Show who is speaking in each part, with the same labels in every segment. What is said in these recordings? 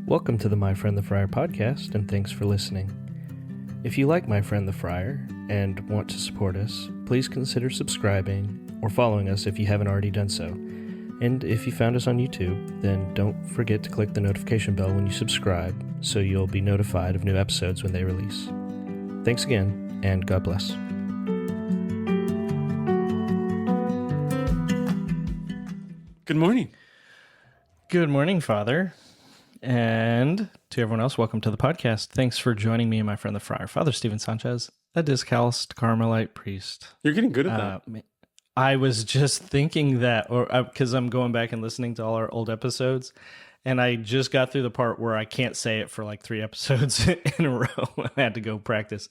Speaker 1: Welcome to the My Friend the Friar podcast, and thanks for listening. If you like My Friend the Friar and want to support us, please consider subscribing or following us if you haven't already done so. And if you found us on YouTube, then don't forget to click the notification bell when you subscribe so you'll be notified of new episodes when they release. Thanks again, and God bless.
Speaker 2: Good morning.
Speaker 1: Good morning, Father. And to everyone else, welcome to the podcast. Thanks for joining me and my friend the Friar, Father Stephen Sanchez, a discalced Carmelite priest.
Speaker 2: You're getting good at that.
Speaker 1: I was just thinking that, because I'm going back and listening to all our old episodes, and I just got through the part where I can't say it for like 3 episodes in a row. I had to go practice.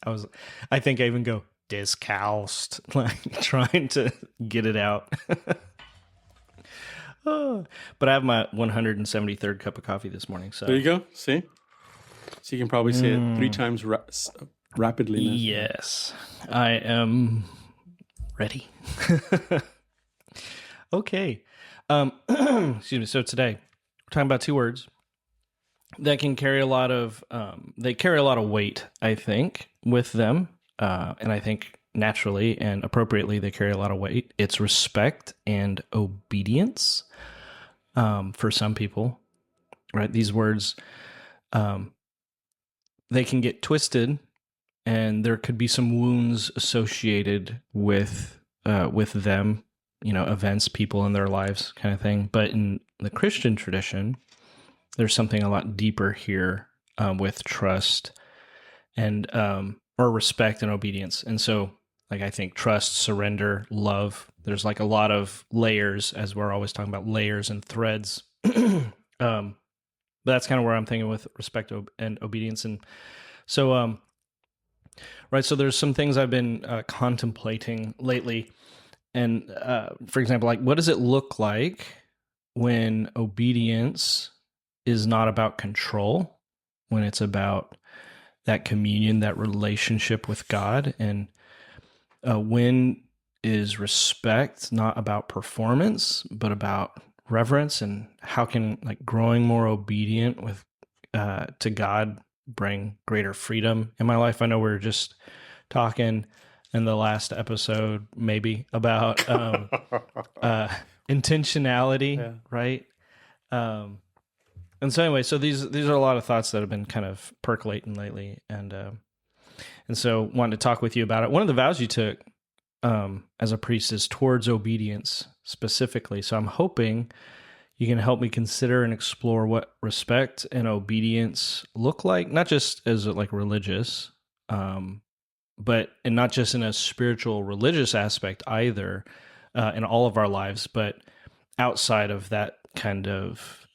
Speaker 1: I think I even go discalced, like trying to get it out. But I have my 173rd cup of coffee this morning. So
Speaker 2: there you go. See? So you can probably say it 3 times rapidly now.
Speaker 1: Yes. I am ready. Okay. Excuse me. So today we're talking about 2 words that can carry a lot of, weight, I think, with them. And I think naturally and appropriately, they carry a lot of weight. It's respect and obedience for some people, right? These words, they can get twisted, and there could be some wounds associated with them, events, people in their lives, kind of thing. But in the Christian tradition, there's something a lot deeper here with trust and or respect and obedience. And so, I think trust, surrender, love, there's like a lot of layers, as we're always talking about layers and threads. But that's kind of where I'm thinking with respect and obedience. And so, right, so there's some things I've been contemplating lately. And for example, what does it look like when obedience is not about control, when it's about that communion, that relationship with God? And when is respect not about performance, but about reverence? And how can growing more obedient with to God bring greater freedom in my life? I know we were just talking in the last episode maybe about intentionality,
Speaker 2: yeah.
Speaker 1: Right? And so anyway, so these are a lot of thoughts that have been kind of percolating lately, and so wanted to talk with you about it. One of the vows you took as a priest is towards obedience specifically. So I'm hoping you can help me consider and explore what respect and obedience look like, not just as religious, but not just in a spiritual religious aspect either, in all of our lives, but outside of that kind of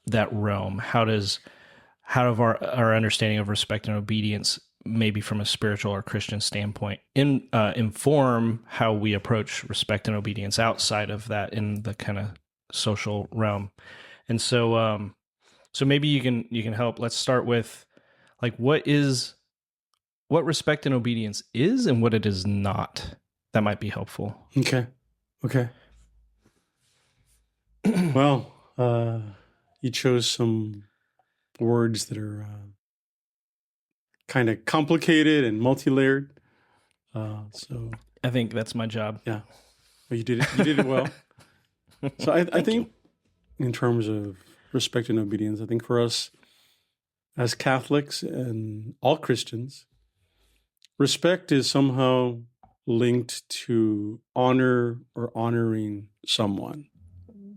Speaker 1: that realm. How does our understanding of respect and obedience, maybe from a spiritual or Christian standpoint, inform how we approach respect and obedience outside of that in the kind of social realm? And so, so maybe you can help. Let's start with what respect and obedience is and what it is not. That might be helpful.
Speaker 2: Okay. Well, you chose some words that are kind of complicated and multi-layered. So
Speaker 1: I think that's my job.
Speaker 2: Yeah. Well, you did it well. So I think in terms of respect and obedience, I think for us as Catholics and all Christians, respect is somehow linked to honor or honoring someone.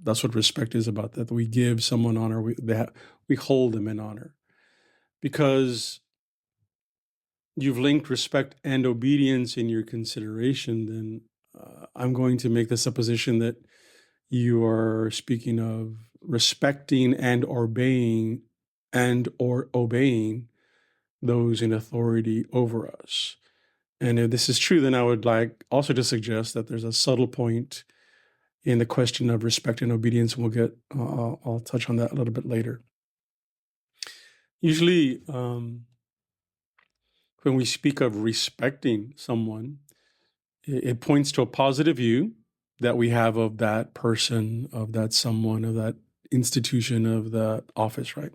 Speaker 2: That's what respect is about, that we give someone honor, we hold them in honor. Because you've linked respect and obedience in your consideration, then I'm going to make the supposition that you are speaking of respecting and obeying those in authority over us. And if this is true, then I would like also to suggest that there's a subtle point in the question of respect and obedience, and I'll touch on that a little bit later. Usually, when we speak of respecting someone, it points to a positive view that we have of that person, of that someone, of that institution of that office, right?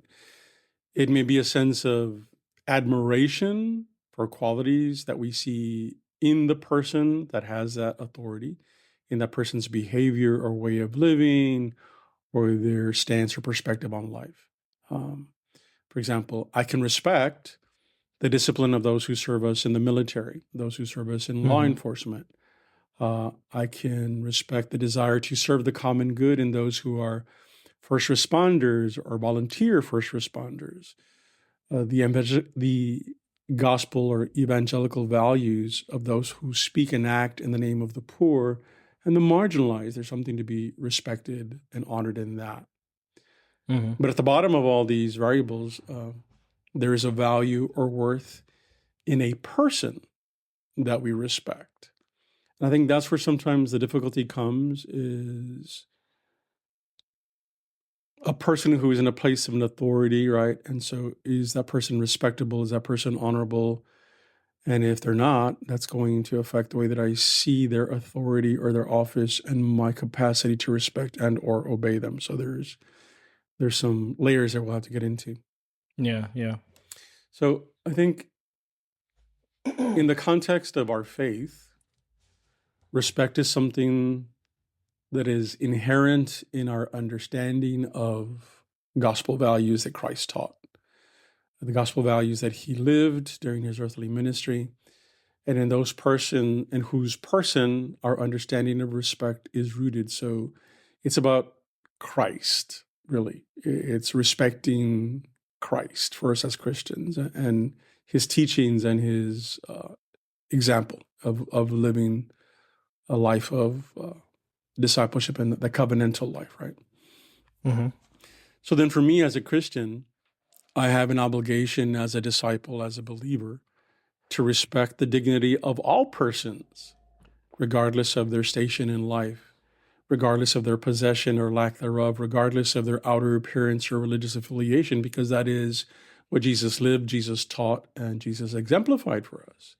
Speaker 2: It may be a sense of admiration for qualities that we see in the person that has that authority, in that person's behavior or way of living, or their stance or perspective on life. For example, I can respect the discipline of those who serve us in the military, those who serve us in law enforcement. I can respect the desire to serve the common good in those who are first responders or volunteer first responders. The gospel or evangelical values of those who speak and act in the name of the poor and the marginalized. There's something to be respected and honored in that. But at the bottom of all these variables, there is a value or worth in a person that we respect. And I think that's where sometimes the difficulty comes, is a person who is in a place of an authority, right? And so is that person respectable? Is that person honorable? And if they're not, that's going to affect the way that I see their authority or their office and my capacity to respect and or obey them. So there's some layers that we'll have to get into.
Speaker 1: Yeah.
Speaker 2: So I think in the context of our faith, respect is something that is inherent in our understanding of gospel values that Christ taught, the gospel values that he lived during his earthly ministry, and in whose person our understanding of respect is rooted. So it's about Christ, really. It's respecting Christ for us as Christians and his teachings and his example of living a life of discipleship and the covenantal life, right? So then for me as a Christian, I have an obligation as a disciple, as a believer, to respect the dignity of all persons, regardless of their station in life, regardless of their possession or lack thereof, regardless of their outer appearance or religious affiliation, because that is what Jesus lived, Jesus taught, and Jesus exemplified for us.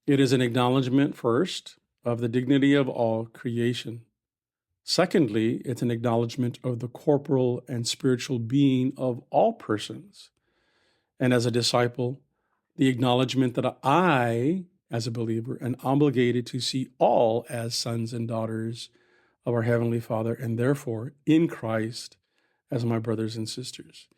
Speaker 2: It is an acknowledgement, first, of the dignity of all creation. Secondly, it's an acknowledgement of the corporal and spiritual being of all persons. And as a disciple, the acknowledgement that I, as a believer, am obligated to see all as sons and daughters of our Heavenly Father, and therefore in Christ as my brothers and sisters.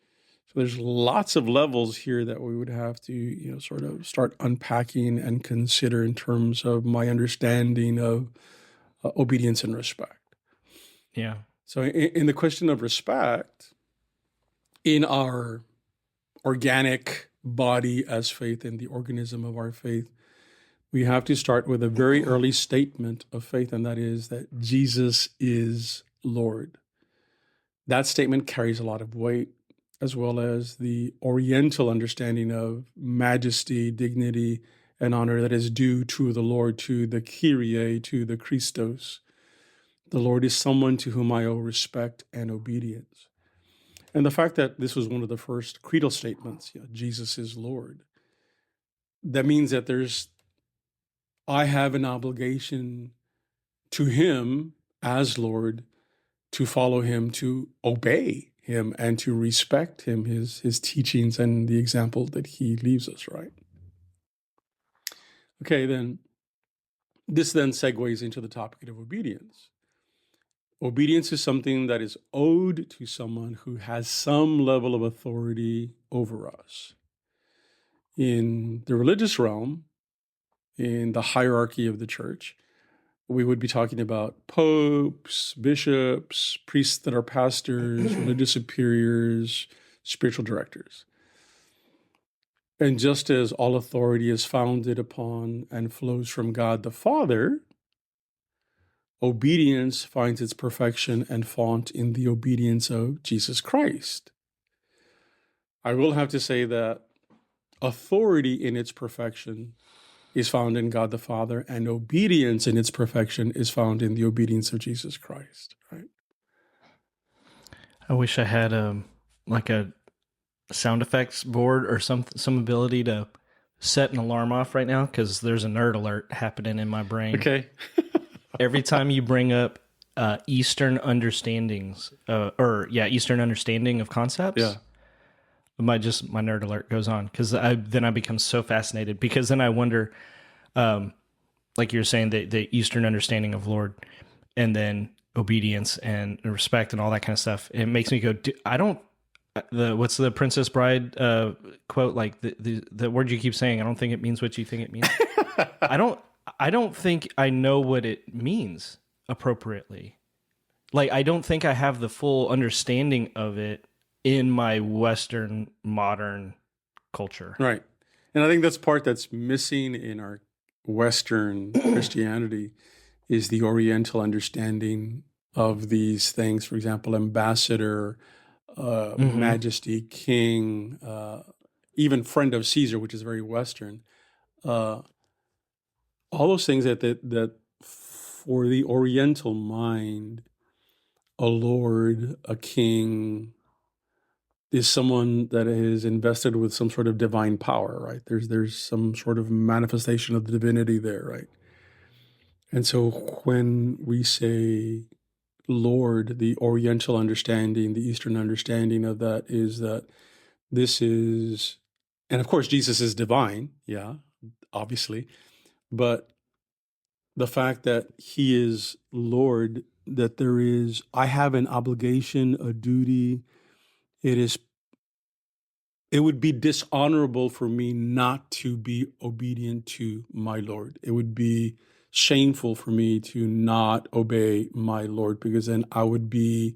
Speaker 2: So there's lots of levels here that we would have to, sort of start unpacking and consider in terms of my understanding of obedience and respect.
Speaker 1: Yeah.
Speaker 2: So in the question of respect, in our organic body as faith, in the organism of our faith, we have to start with a very early statement of faith, and that is that Jesus is Lord. That statement carries a lot of weight, as well as the Oriental understanding of majesty, dignity, and honor that is due to the Lord, to the Kyrie, to the Christos. The Lord is someone to whom I owe respect and obedience. And the fact that this was one of the first creedal statements, Jesus is Lord, that means that I have an obligation to him as Lord, to follow him, to obey him, and to respect him, his teachings and the example that he leaves us, right? Okay, then this then segues into the topic of obedience. Obedience is something that is owed to someone who has some level of authority over us. In the religious realm, in the hierarchy of the church, we would be talking about popes, bishops, priests that are pastors, religious superiors, spiritual directors. And just as all authority is founded upon and flows from God the Father, obedience finds its perfection and font in the obedience of Jesus Christ. I will have to say that authority in its perfection is found in God the Father, and obedience in its perfection is found in the obedience of Jesus Christ, right?
Speaker 1: I wish I had a sound effects board or some ability to set an alarm off right now, because there's a nerd alert happening in my brain.
Speaker 2: Okay.
Speaker 1: Every time you bring up Eastern understandings, Eastern understanding of concepts.
Speaker 2: Yeah.
Speaker 1: My nerd alert goes on because then I become so fascinated because then I wonder, like you're saying, the Eastern understanding of Lord, and then obedience and respect and all that kind of stuff. It makes me go, I don't. What's the Princess Bride quote? Like the word you keep saying, I don't think it means what you think it means. I don't think I know what it means appropriately. Like I don't think I have the full understanding of it in my Western modern culture.
Speaker 2: Right. And I think that's part that's missing in our Western Christianity is the Oriental understanding of these things. For example, ambassador, majesty, king, even friend of Caesar, which is very Western. All those things that for the Oriental mind, a lord, a king, is someone that is invested with some sort of divine power, right? There's some sort of manifestation of the divinity there, right? And so when we say Lord, the Oriental understanding, the Eastern understanding of that is that this is, and of course Jesus is divine, yeah, obviously, but the fact that he is Lord, that I have an obligation, a duty, it would be dishonorable for me not to be obedient to my Lord. It would be shameful for me to not obey my Lord, because then I would be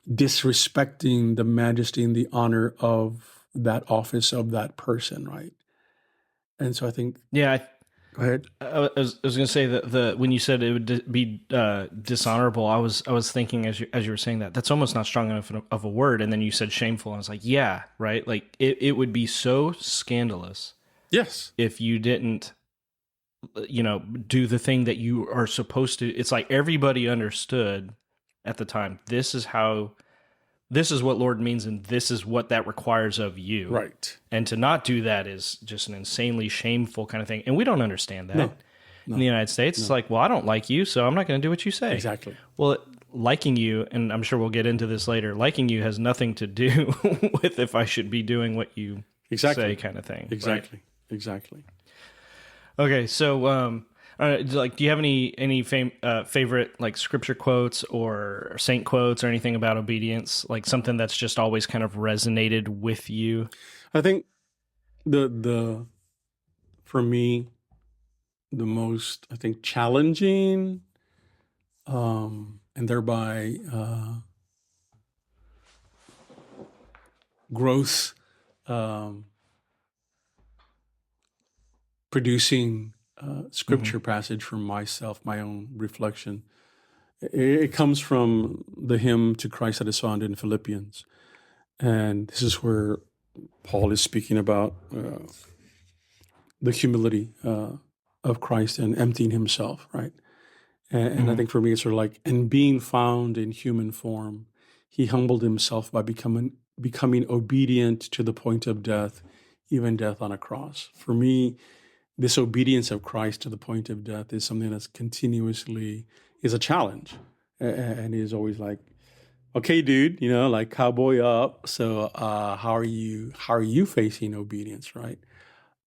Speaker 2: disrespecting the majesty and the honor of that office of that person, right? And so I think,
Speaker 1: Yeah,
Speaker 2: go ahead.
Speaker 1: I was going to say that when you said it would be dishonorable, I was thinking as you were saying that's almost not strong enough of a word, and then you said shameful, and I was like, yeah, right. Like it would be so scandalous,
Speaker 2: Yes,
Speaker 1: if you didn't, do the thing that you are supposed to. It's like everybody understood at the time. This is what Lord means, and this is what that requires of you.
Speaker 2: right.
Speaker 1: And to not do that is just an insanely shameful kind of thing. And we don't understand that
Speaker 2: No,
Speaker 1: in the United States. It's like, well, I don't like you, so I'm not going to do what you say.
Speaker 2: exactly.
Speaker 1: Well, liking you, and I'm sure we'll get into this later, liking you has nothing to do with if I should be doing what you say kind of thing.
Speaker 2: Exactly.
Speaker 1: Right?
Speaker 2: Exactly.
Speaker 1: Okay, so do you have any favorite like scripture quotes or saint quotes or anything about obedience, like something that's just always kind of resonated with you?
Speaker 2: I think for me, the most, I think, challenging, and thereby growth producing scripture passage for myself, my own reflection. It comes from the hymn to Christ that is found in Philippians. And this is where Paul is speaking about the humility of Christ and emptying himself, right? And I think for me, it's sort of like, and being found in human form, he humbled himself by becoming obedient to the point of death, even death on a cross. For me, this obedience of Christ to the point of death is something that's continuously is a challenge, and is always like, okay, dude, like cowboy up. So how are you facing obedience, right?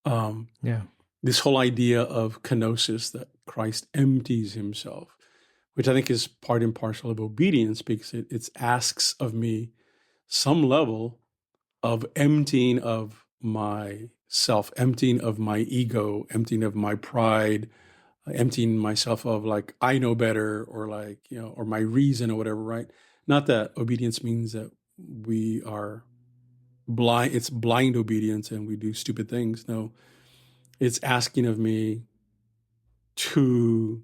Speaker 1: Yeah.
Speaker 2: This whole idea of kenosis, that Christ empties himself, which I think is part and parcel of obedience, because it asks of me some level of emptying of myself, emptying of my ego, emptying of my pride, emptying myself of like, I know better, or like, or my reason or whatever, right? Not that obedience means that we are blind, it's blind obedience and we do stupid things. No, it's asking of me to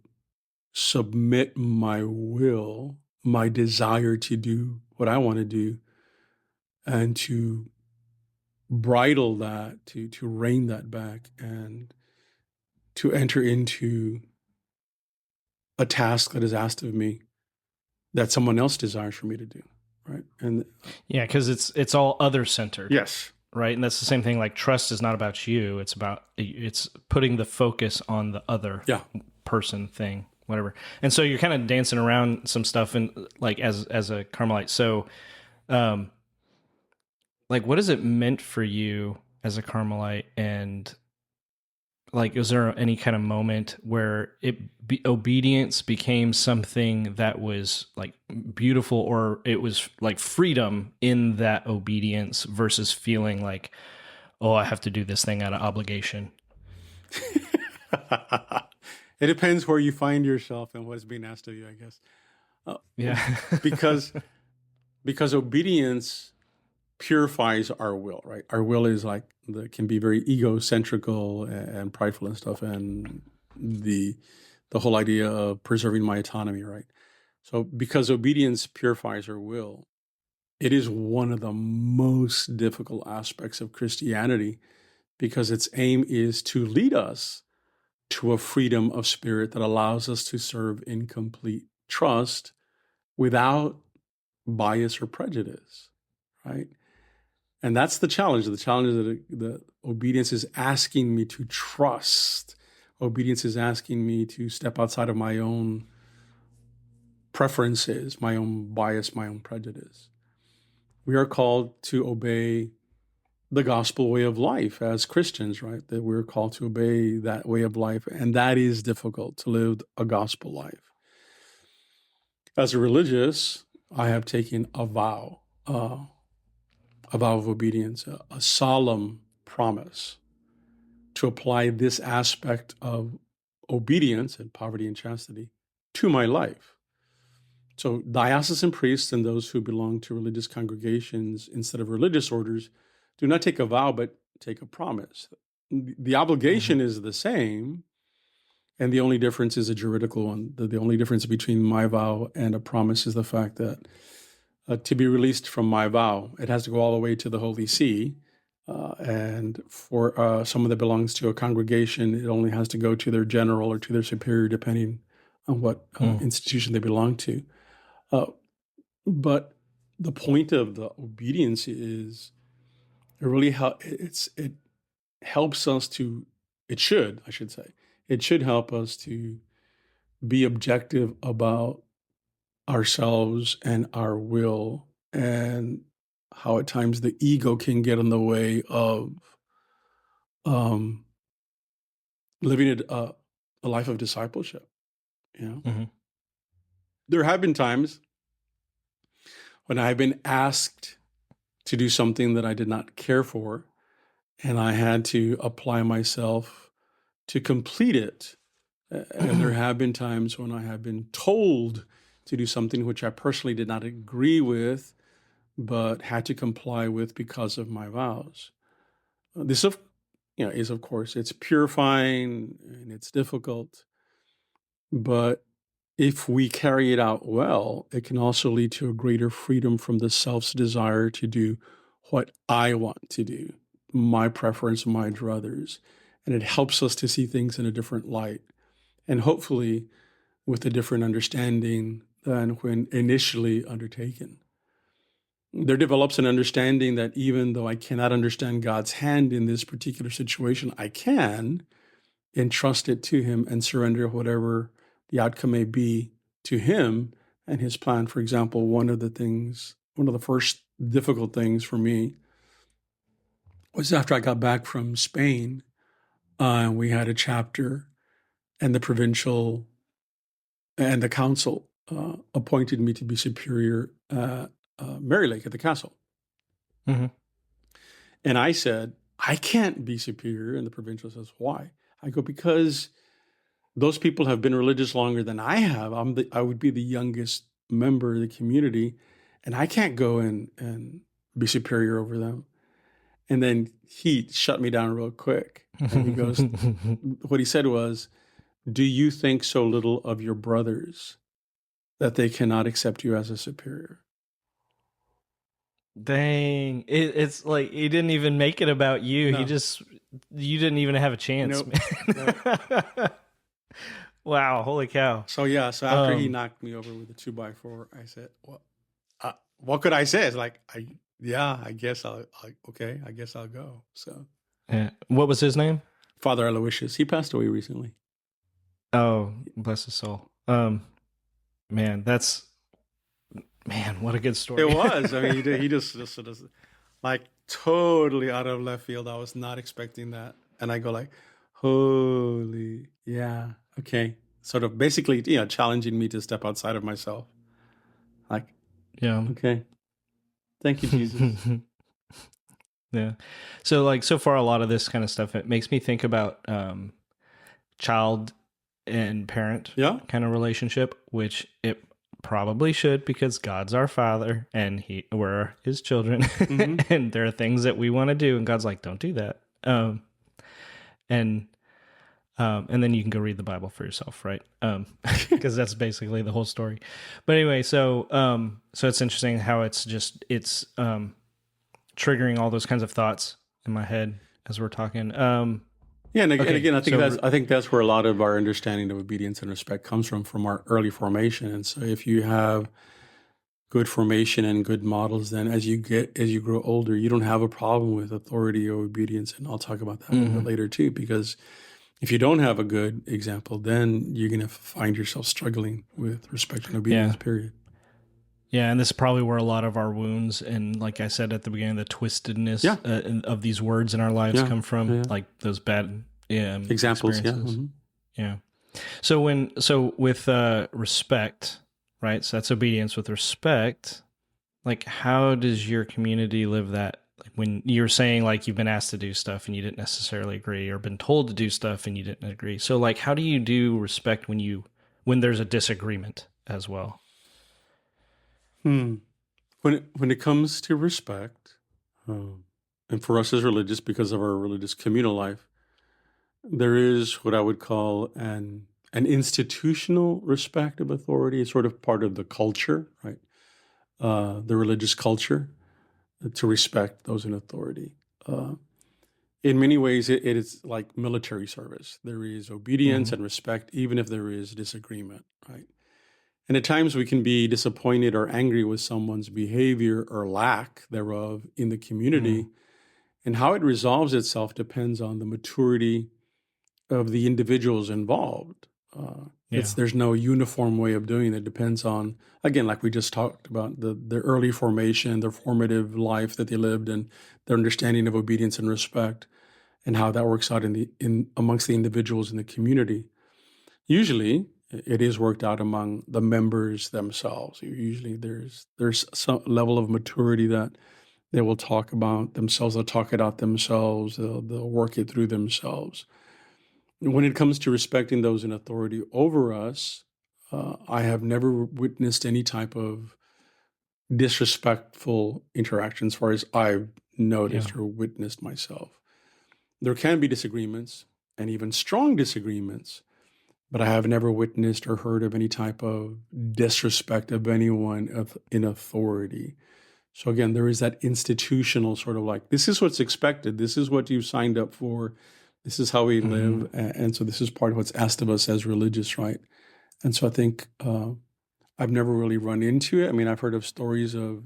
Speaker 2: submit my will, my desire to do what I want to do, and to bridle that, to rein that back, and to enter into a task that is asked of me that someone else desires for me to do, right? And
Speaker 1: Yeah, because it's all other centered.
Speaker 2: yes,
Speaker 1: Right. And that's the same thing. Like trust is not about you. It's putting the focus on the other
Speaker 2: yeah,
Speaker 1: person thing. whatever. And so you're kind of dancing around some stuff, and like as a Carmelite. So, um, like, what has it meant for you as a Carmelite? And like, is there any kind of moment where obedience became something that was like beautiful, or it was like freedom in that obedience versus feeling like, oh, I have to do this thing out of obligation?
Speaker 2: It depends where you find yourself and what is being asked of you, I guess.
Speaker 1: Yeah.
Speaker 2: because obedience purifies our will, right? Our will is like can be very egocentrical and prideful and stuff, and the whole idea of preserving my autonomy, right? So because obedience purifies our will, it is one of the most difficult aspects of Christianity, because its aim is to lead us to a freedom of spirit that allows us to serve in complete trust without bias or prejudice, right? And that's the challenge. The challenge is that the obedience is asking me to trust. Obedience is asking me to step outside of my own preferences, my own bias, my own prejudice. We are called to obey the gospel way of life as Christians, right? That we're called to obey that way of life. And that is difficult, to live a gospel life. As a religious, I have taken a vow of obedience, a solemn promise to apply this aspect of obedience and poverty and chastity to my life. So diocesan priests and those who belong to religious congregations instead of religious orders do not take a vow, but take a promise. The obligation is the same, and the only difference is a juridical one. The only difference between my vow and a promise is the fact that to be released from my vow, it has to go all the way to the Holy See. And for someone that belongs to a congregation, it only has to go to their general or to their superior, depending on what institution they belong to. But the point of the obedience is it helps us to, it should help us to be objective about ourselves and our will, and how at times the ego can get in the way of living a life of discipleship. You know, there have been times when I've been asked to do something that I did not care for, and I had to apply myself to complete it. And there have been times when I have been told to do something which I personally did not agree with, but had to comply with because of my vows. This, is of course, it's purifying and it's difficult, but if we carry it out well, it can also lead to a greater freedom from the self's desire to do what I want to do, my preference, my druthers. And it helps us to see things in a different light, and hopefully with a different understanding than when initially undertaken. There develops an understanding that even though I cannot understand God's hand in this particular situation, I can entrust it to Him and surrender whatever the outcome may be to Him and His plan. For example, one of the first difficult things for me was after I got back from Spain. We had a chapter, and the provincial and the council appointed me to be superior Mary Lake at the castle. And I said, I can't be superior. And the provincial says, why? I go, because those people have been religious longer than I have. I would be the youngest member of the community, and I can't go and be superior over them. And then he shut me down real quick. And he goes, what he said was, do you think so little of your brothers that they cannot accept you as a superior?
Speaker 1: Dang. It's like he didn't even make it about you.
Speaker 2: No.
Speaker 1: You didn't even have a chance,
Speaker 2: Nope.
Speaker 1: man. Wow, holy cow.
Speaker 2: So after he knocked me over with a 2x4, I said, well, what could I say? It's like, I guess I guess I'll go. So
Speaker 1: yeah. What was his name?
Speaker 2: Father Aloysius. He passed away recently.
Speaker 1: Oh, bless his soul. Um, man, what a good
Speaker 2: It
Speaker 1: story.
Speaker 2: was. I mean, he just sort of like totally out of left field. I was not expecting that, and I go like, "Holy, yeah, okay." Sort of basically, challenging me to step outside of myself. Like,
Speaker 1: Yeah.
Speaker 2: okay, thank you, Jesus.
Speaker 1: Yeah. So like so far a lot of this kind of stuff it makes me think about child and parent
Speaker 2: Yeah.
Speaker 1: kind of relationship, which it probably should because God's our father and we're his children.
Speaker 2: Mm-hmm.
Speaker 1: And there are things that we want to do and God's like, don't do that. And and then you can go read the Bible for yourself, right? Because that's basically the whole story. But anyway, so it's interesting how it's triggering all those kinds of thoughts in my head as we're talking.
Speaker 2: Yeah, and
Speaker 1: Okay,
Speaker 2: again,
Speaker 1: so
Speaker 2: I think that's where a lot of our understanding of obedience and respect comes from our early formation. And so, if you have good formation and good models, then as you grow older, you don't have a problem with authority or obedience. And I'll talk about that a little bit later too, because if you don't have a good example, then you're going to find yourself struggling with respect and obedience.
Speaker 1: yeah,
Speaker 2: Period.
Speaker 1: yeah, and this is probably where a lot of our wounds and, like I said at the beginning, the twistedness
Speaker 2: Yeah.
Speaker 1: Of these words in our lives
Speaker 2: Yeah.
Speaker 1: come from,
Speaker 2: Yeah.
Speaker 1: like those bad
Speaker 2: Examples. Yeah.
Speaker 1: experiences.
Speaker 2: Mm-hmm.
Speaker 1: Yeah. So with respect, right? So that's obedience with respect. Like, how does your community live that? Like when you're saying like you've been asked to do stuff and you didn't necessarily agree, or been told to do stuff and you didn't agree. So like, how do you do respect when there's a disagreement as well?
Speaker 2: Hmm. When it comes to respect, and for us as religious, because of our religious communal life, there is what I would call an institutional respect of authority. It's sort of part of the culture, right? The religious culture to respect those in authority. Uh, in many ways, it is like military service. There is obedience
Speaker 1: Mm-hmm.
Speaker 2: and respect, even if there is disagreement, right? And at times we can be disappointed or angry with someone's behavior or lack thereof in the
Speaker 1: Mm-hmm.
Speaker 2: community. And how it resolves itself depends on the maturity of the individuals involved.
Speaker 1: Yeah.
Speaker 2: There's no uniform way of doing it. It depends on, again, like we just talked about, the early formation, their formative life that they lived, and their understanding of obedience and respect, and how that works out in amongst the individuals in the community. Usually, it is worked out among the members themselves. Usually, there's some level of maturity that they will talk about themselves. They'll talk it out themselves. They'll work it through themselves. When it comes to respecting those in authority over us, I have never witnessed any type of disrespectful interaction as far as I've
Speaker 1: Yeah.
Speaker 2: noticed or witnessed myself. There can be disagreements and even strong disagreements, but I have never witnessed or heard of any type of disrespect of anyone in authority. So again, there is that institutional sort of like, this is what's expected. This is what you signed up for. This is how we
Speaker 1: Mm-hmm.
Speaker 2: live. And so this is part of what's asked of us as religious, right? And so I think I've never really run into it. I mean, I've heard of stories of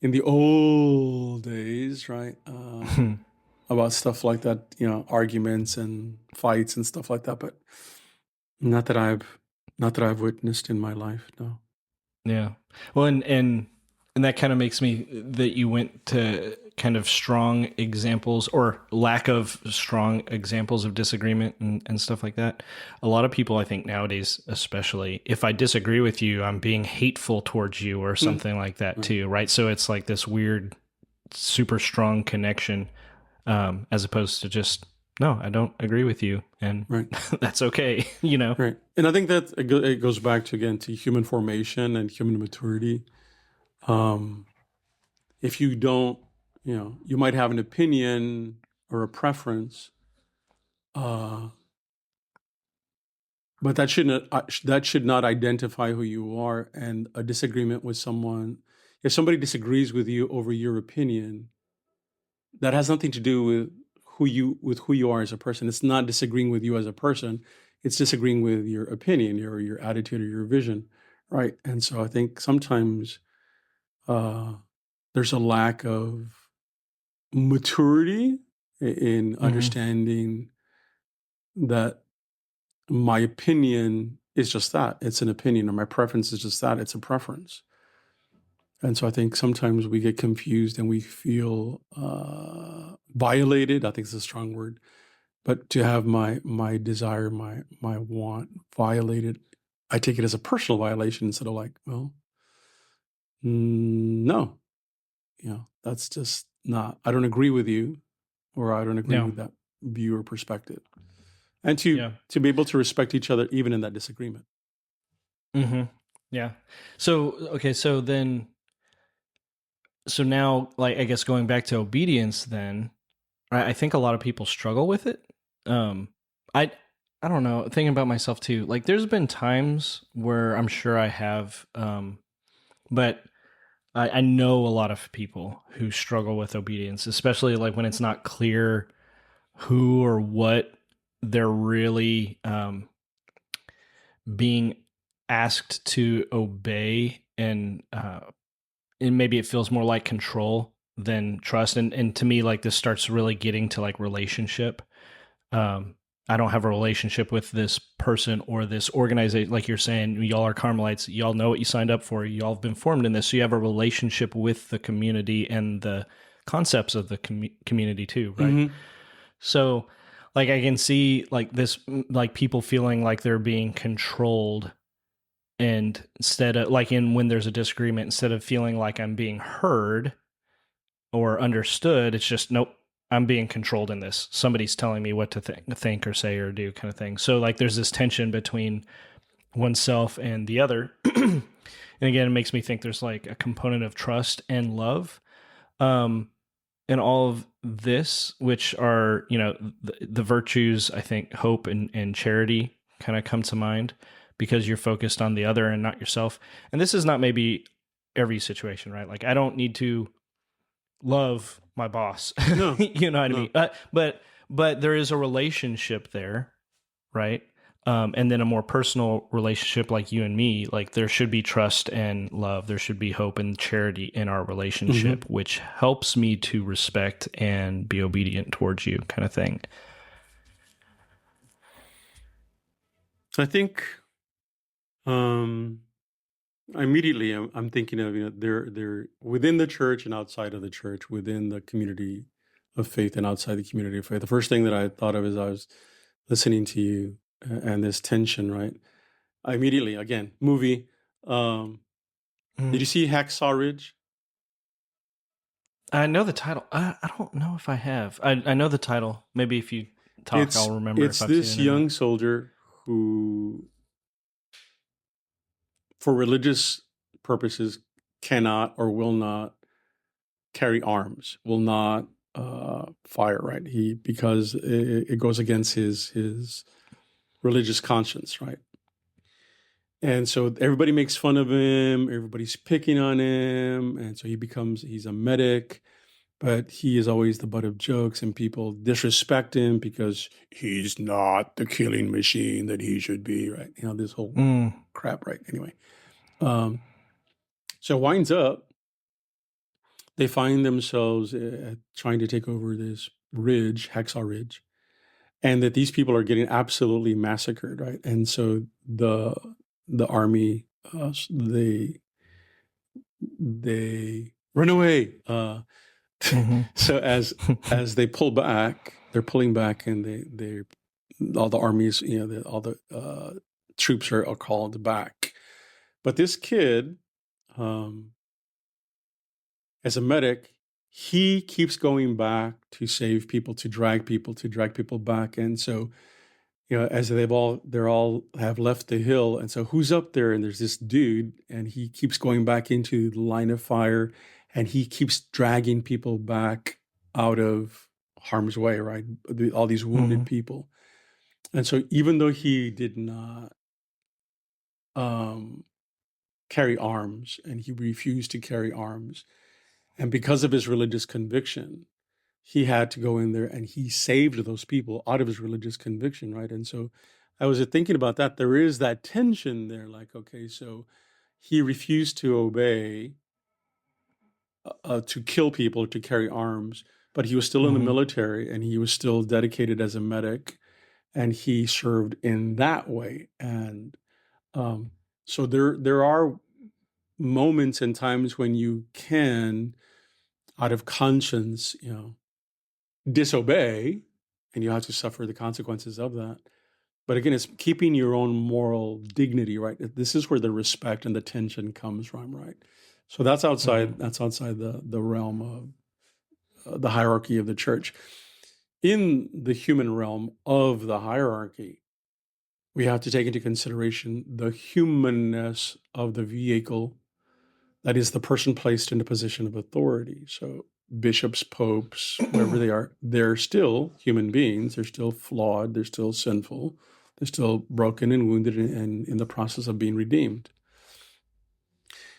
Speaker 2: in the old days, right? About stuff like that, arguments and fights and stuff like that. But not that I've not that I've witnessed in my life. No.
Speaker 1: Yeah. Well, and that kind of makes me that you went to kind of strong examples or lack of strong examples of disagreement and stuff like that. A lot of people, I think nowadays, especially if I disagree with you, I'm being hateful towards you or something like that
Speaker 2: Right.
Speaker 1: too, right? So it's like this weird, super strong connection, as opposed to just, no, I don't agree with you. And
Speaker 2: Right.
Speaker 1: that's okay, you know?
Speaker 2: Right. And I think that it goes back to, again, to human formation and human maturity. Um, if you don't, you might have an opinion or a preference, uh, but that should not identify who you are. And a disagreement with someone, if somebody disagrees with you over your opinion, that has nothing to do with who you are as a person. It's not disagreeing with you as a person. It's disagreeing with your opinion, your attitude, or your vision, right? And so I think sometimes uh, there's a lack of maturity in
Speaker 1: Mm-hmm.
Speaker 2: understanding that my opinion is just that. It's an opinion, or my preference is just that. It's a preference. And so I think sometimes we get confused and we feel violated. I think it's a strong word, but to have my desire, my want violated, I take it as a personal violation instead of like, well, no, that's just not. I don't agree with you, or I don't agree
Speaker 1: Yeah.
Speaker 2: with that view or perspective, and to
Speaker 1: Yeah.
Speaker 2: be able to respect each other even in that disagreement.
Speaker 1: Mm-hmm. Yeah. So, okay. So now, like, I guess going back to obedience, then I think a lot of people struggle with it. Um, I, I don't know. Thinking about myself too, like, there's been times where I'm sure I have, but I know a lot of people who struggle with obedience, especially like when it's not clear who or what they're really being asked to obey, and maybe it feels more like control than trust. And to me, like, this starts really getting to like relationship. Um, I don't have a relationship with this person or this organization. Like you're saying, y'all are Carmelites. Y'all know what you signed up for. Y'all have been formed in this. So you have a relationship with the community and the concepts of the community too, right?
Speaker 2: Mm-hmm.
Speaker 1: So, like, I can see like this, like people feeling like they're being controlled, and instead of like when there's a disagreement, instead of feeling like I'm being heard or understood, it's just nope, I'm being controlled in this. Somebody's telling me what to think or say or do, kind of thing. So like there's this tension between oneself and the other. And again, it makes me think there's like a component of trust and love in all of this, which are, the virtues. I think hope and charity kind of come to mind because you're focused on the other and not yourself. And this is not maybe every situation, right? Like, I don't need to love my boss.
Speaker 2: No,
Speaker 1: You know what I
Speaker 2: no.
Speaker 1: mean? But there is a relationship there, right? And then a more personal relationship like you and me, like there should be trust and love. There should be hope and charity in our relationship,
Speaker 2: Mm-hmm.
Speaker 1: which helps me to respect and be obedient towards you, kind of thing.
Speaker 2: I think immediately I'm thinking of they're within the church and outside of the church, within the community of faith and outside the community of faith. The first thing that I thought of as I was listening to you and this tension, right? I immediately, again, movie. Did you see Hacksaw Ridge?
Speaker 1: I know the title. I don't know if I have. I know the title. Maybe if you talk,
Speaker 2: It's
Speaker 1: I'll remember if
Speaker 2: it's
Speaker 1: I've seen
Speaker 2: this
Speaker 1: it or not.
Speaker 2: young soldier who, for religious purposes, cannot or will not carry arms, will not fire. Right? Because it goes against his religious conscience. Right? And so everybody makes fun of him. Everybody's picking on him, and so he's a medic. But he is always the butt of jokes, and people disrespect him because he's not the killing machine that he should be, right? This whole crap, right? Anyway, so it winds up, they find themselves trying to take over this ridge, Hacksaw Ridge, and that these people are getting absolutely massacred, right? And so the army, they run away. So as they pull back, they're pulling back, and they all the armies, all the troops are called back. But this kid, um, as a medic, he keeps going back to save people, to drag people back, and so as they're all have left the hill, and so who's up there? And there's this dude, and he keeps going back into the line of fire, and he keeps dragging people back out of harm's way, right? All these wounded people. And so even though he did not um, carry arms, and he refused to carry arms, and because of his religious conviction, he had to go in there and he saved those people out of his religious conviction, right? And so I was thinking about that. There is that tension there, like, okay, so he refused to obey, to kill people, to carry arms, but he was still in the military, and he was still dedicated as a medic, and he served in that way. And So there are moments and times when you can, out of conscience, disobey, and you have to suffer the consequences of that. But again, it's keeping your own moral dignity, right? This is where the respect and the tension comes from, right? So that's outside.
Speaker 1: Mm-hmm.
Speaker 2: That's outside the realm of the hierarchy of the church. In the human realm of the hierarchy, we have to take into consideration the humanness of the vehicle, that is the person placed in a position of authority. So bishops, popes, wherever they are, they're still human beings. They're still flawed. They're still sinful. They're still broken and wounded and in the process of being redeemed.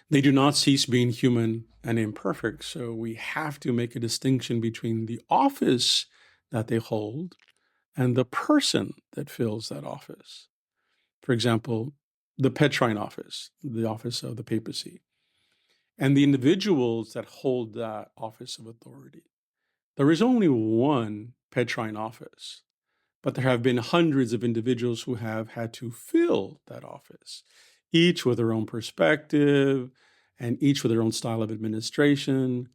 Speaker 2: They do not cease being human and imperfect. So we have to make a distinction between the office that they hold and the person that fills that office. For example, the Petrine office, the office of the papacy, and the individuals that hold that office of authority. There is only one Petrine office, but there have been hundreds of individuals who have had to fill that office, each with their own perspective and each with their own style of administration.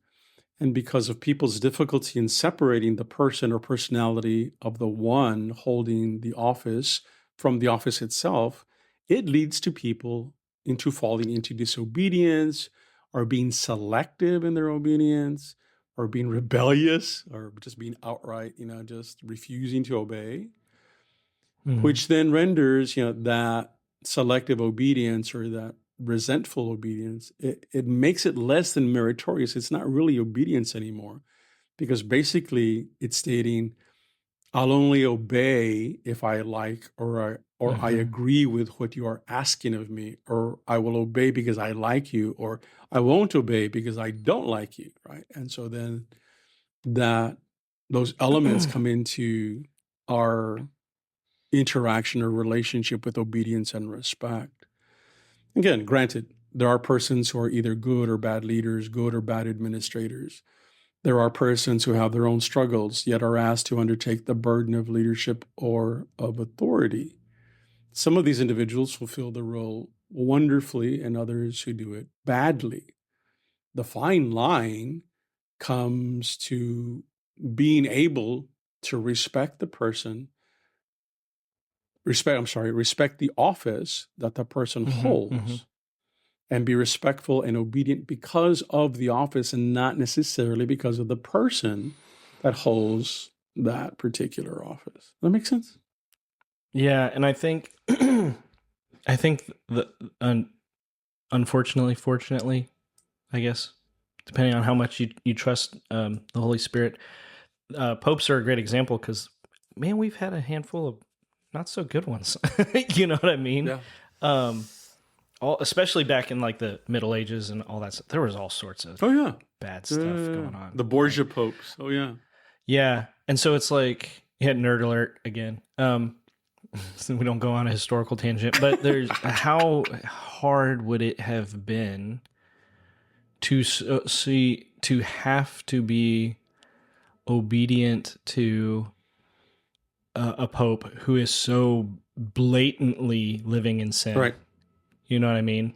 Speaker 2: And because of people's difficulty in separating the person or personality of the one holding the office from the office itself, it leads to people into falling into disobedience, or being selective in their obedience, or being rebellious, or just being outright, just refusing to obey, which then renders, that selective obedience or that resentful obedience, it makes it less than meritorious. It's not really obedience anymore, because basically it's stating, I'll only obey if I like or I agree with what you are asking of me, or I will obey because I like you, or I won't obey because I don't like you, right? And so then those elements come into our interaction or relationship with obedience and respect. Again, granted, there are persons who are either good or bad leaders, good or bad administrators. There are persons who have their own struggles, yet are asked to undertake the burden of leadership or of authority. Some of these individuals fulfill the role wonderfully, and others who do it badly. The fine line comes to being able to respect the person, respect the office that the person holds, and be respectful and obedient because of the office and not necessarily because of the person that holds that particular office. Does that make sense?
Speaker 1: Yeah, and I think unfortunately, fortunately, I guess, depending on how much you trust the Holy Spirit, popes are a great example because, man, we've had a handful of not so good ones. You know what I mean?
Speaker 2: Yeah.
Speaker 1: Especially back in like the Middle Ages and all that stuff. There was all sorts of bad stuff going on.
Speaker 2: The Borgia popes. Oh, yeah.
Speaker 1: Yeah. And so it's like, nerd alert again. So we don't go on a historical tangent, but there's how hard would it have been to have to be obedient to a pope who is so blatantly living in sin.
Speaker 2: Right.
Speaker 1: You know what I mean?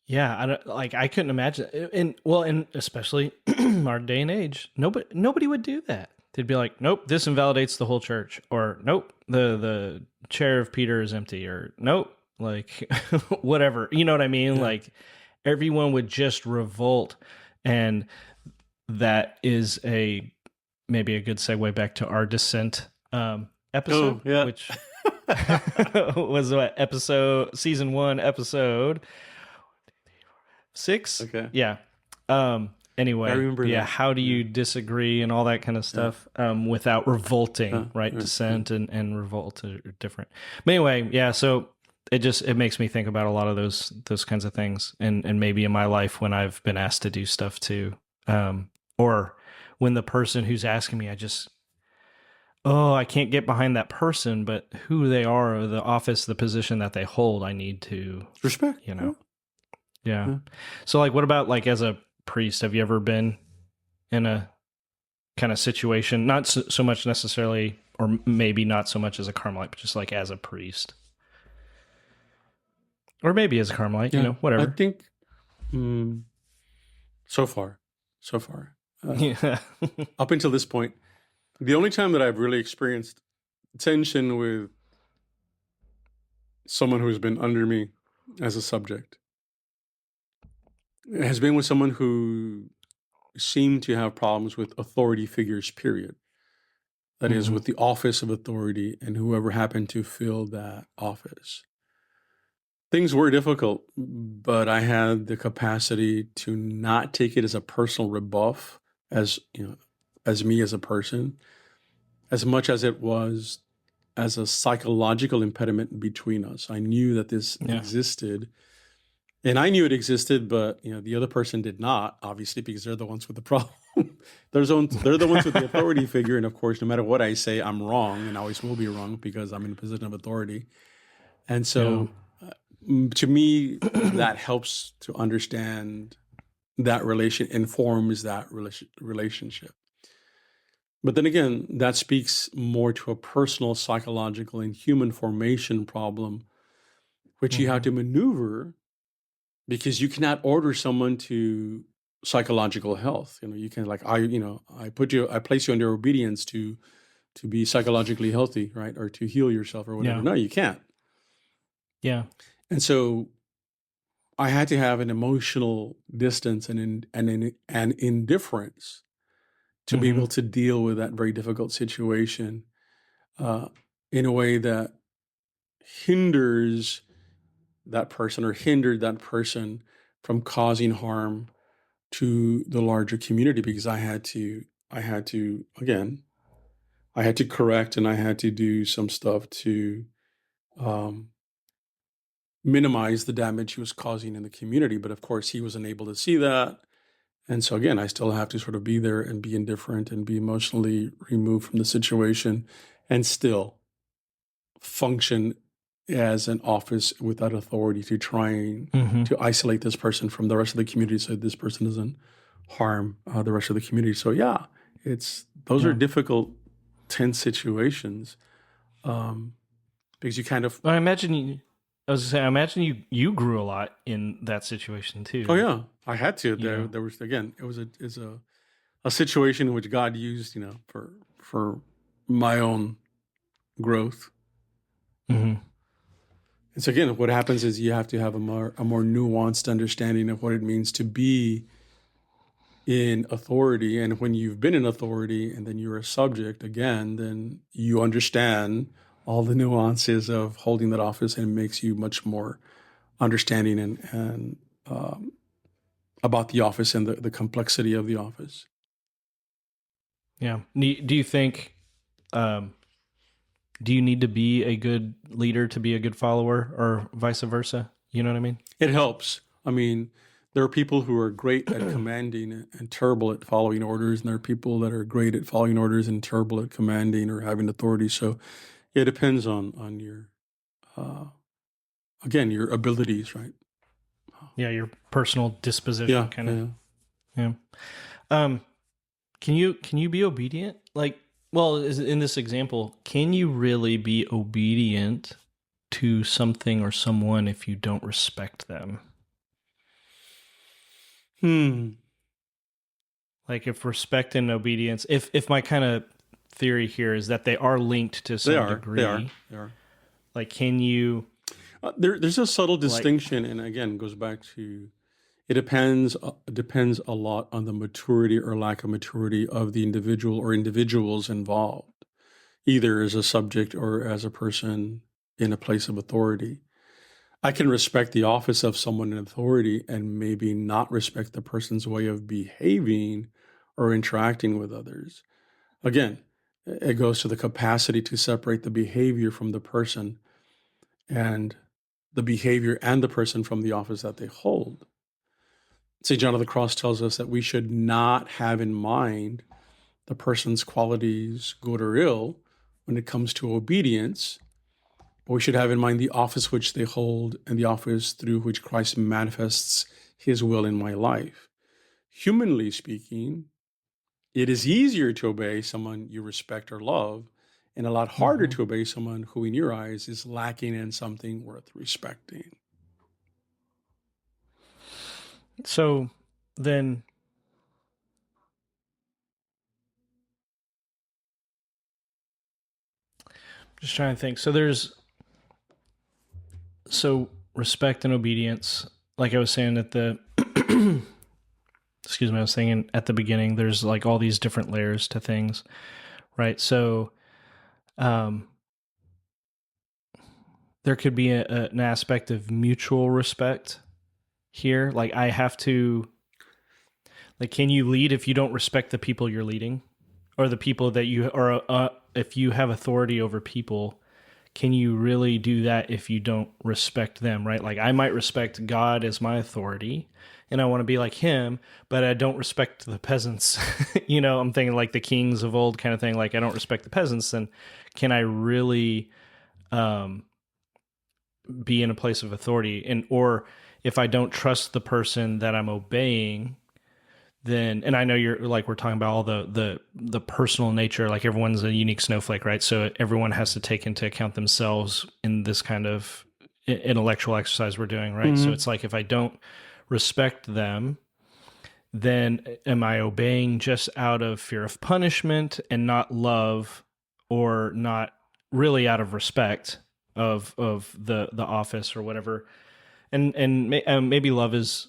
Speaker 1: Yeah, I couldn't imagine, and especially our day and age, nobody would do that. They'd be like, nope, this invalidates the whole church, or nope, the chair of Peter is empty, or nope, like whatever. You know what I mean? Yeah. Like everyone would just revolt, and that is maybe a good segue back to our dissent episode, which was what season 1, episode 6.
Speaker 2: Okay.
Speaker 1: Yeah. Anyway,
Speaker 2: I remember that.
Speaker 1: How do you disagree and all that kind of stuff without revolting, right? Dissent and revolt are different. But anyway, so it makes me think about a lot of those kinds of things, and maybe in my life when I've been asked to do stuff too, or when the person who's asking me, I can't get behind that person, but who they are, or the office, the position that they hold, I need to
Speaker 2: respect,
Speaker 1: Yeah. So like, what about like as a priest, have you ever been in a kind of situation, not so much necessarily or maybe not so much as a Carmelite, but just like as a priest, or maybe as a Carmelite,
Speaker 2: Yeah, I
Speaker 1: whatever.
Speaker 2: think so far,
Speaker 1: Yeah.
Speaker 2: up until this point, the only time that I've really experienced tension with someone who's been under me as a subject has been with someone who seemed to have problems with authority figures, period. That is, with the office of authority and whoever happened to fill that office. Things were difficult, but I had the capacity to not take it as a personal rebuff, as as me as a person, as much as it was as a psychological impediment between us. I knew that this existed, and I knew it existed, but the other person did not, obviously, because they're the ones with the problem. They're the ones with the authority figure, and of course, no matter what I say, I'm wrong, and always will be wrong because I'm in a position of authority. And so, to me, that helps to understand that informs that relationship. But then again, that speaks more to a personal, psychological, and human formation problem, which you have to maneuver, because you cannot order someone to psychological health. You can I place you under obedience to be psychologically healthy, right? Or to heal yourself or whatever.
Speaker 1: Yeah.
Speaker 2: No, you can't.
Speaker 1: Yeah.
Speaker 2: And so I had to have an emotional distance and an indifference to be able to deal with that very difficult situation in a way that hinders that person or hindered that person from causing harm to the larger community, because I had to correct, and I had to do some stuff to minimize the damage he was causing in the community. But of course, he was unable to see that. And so again, I still have to sort of be there and be indifferent and be emotionally removed from the situation and still function as an office without authority to trying to isolate this person from the rest of the community so this person doesn't harm the rest of the community. So yeah, those are difficult, tense situations because you kind of...
Speaker 1: I imagine you grew a lot in that situation too.
Speaker 2: Oh yeah, I had to. There was, again, it was a situation in which God used, for my own growth. And so again, what happens is you have to have a more nuanced understanding of what it means to be in authority. And when you've been in authority and then you're a subject again, then you understand all the nuances of holding that office, and it makes you much more understanding and about the office and the complexity of the office.
Speaker 1: Yeah. Do you think, do you need to be a good leader to be a good follower, or vice versa? You know what I mean?
Speaker 2: It helps. I mean, there are people who are great at commanding and terrible at following orders, and there are people that are great at following orders and terrible at commanding or having authority. So it depends on your, again, your abilities, right?
Speaker 1: Yeah, your personal disposition, kind of.
Speaker 2: Yeah.
Speaker 1: Can you be obedient? Like, well, in this example, can you really be obedient to something or someone if you don't respect them? Like, if respect and obedience, if my kind of theory here is that they are linked to some degree.
Speaker 2: They are.
Speaker 1: Like, can you...
Speaker 2: There's a subtle distinction, and again, goes back to, it depends a lot on the maturity or lack of maturity of the individual or individuals involved, either as a subject or as a person in a place of authority. I can respect the office of someone in authority and maybe not respect the person's way of behaving or interacting with others. Again, it goes to the capacity to separate the behavior from the person, and the behavior and the person from the office that they hold. St. John of the Cross tells us that we should not have in mind the person's qualities, good or ill, when it comes to obedience, but we should have in mind the office which they hold and the office through which Christ manifests his will in my life. Humanly speaking, it is easier to obey someone you respect or love and a lot harder to obey someone who, in your eyes, is lacking in something worth respecting.
Speaker 1: So then, just trying to think. So respect and obedience, like I was saying at the, excuse me, I was saying at the beginning, there's like all these different layers to things, right? So, there could be an aspect of mutual respect here. Like I have to, like, can you lead if you don't respect the people you're leading, or the people that you are? If you have authority over people, can you really do that if you don't respect them? Right? Like I might respect God as my authority, and I want to be like Him, but I don't respect the peasants. I'm thinking like the kings of old kind of thing. Like I don't respect the peasants, then can I really be in a place of authority? Or if I don't trust the person that I'm obeying, then, and I know you're like, we're talking about all the personal nature, like everyone's a unique snowflake, right? So everyone has to take into account themselves in this kind of intellectual exercise we're doing, right? So it's like, if I don't respect them, then am I obeying just out of fear of punishment and not love, or not really out of respect of the office or whatever? And maybe love is,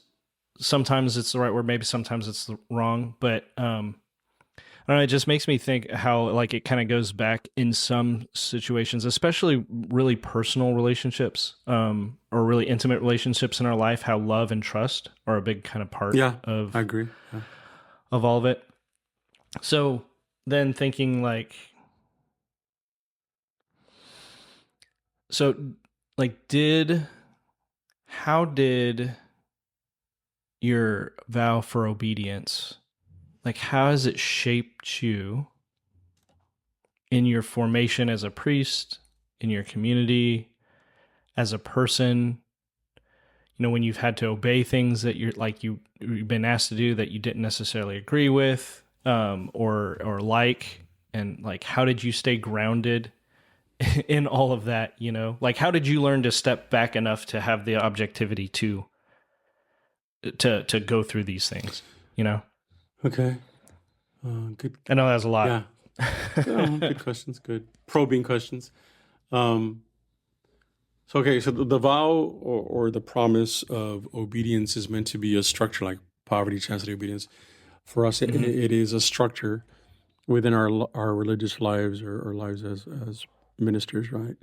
Speaker 1: sometimes it's the right word, maybe sometimes it's wrong, but I don't know, it just makes me think how like it kind of goes back in some situations, especially really personal relationships, or really intimate relationships in our life, how love and trust are a big kind of part of,
Speaker 2: I agree. Yeah.
Speaker 1: of all of it. So then thinking like, so like how did your vow for obedience, like how has it shaped you in your formation as a priest, in your community, as a person? When you've had to obey things that you've been asked to do that you didn't necessarily agree with, or like, and like, how did you stay grounded in all of that? Like, how did you learn to step back enough to have the objectivity to go through these things?
Speaker 2: Okay. Good.
Speaker 1: I know that's a lot.
Speaker 2: Yeah. Good questions. Good probing questions. So the vow or the promise of obedience is meant to be a structure, like poverty, chastity, obedience. For us, it is a structure within our religious lives, or lives as ministers, right?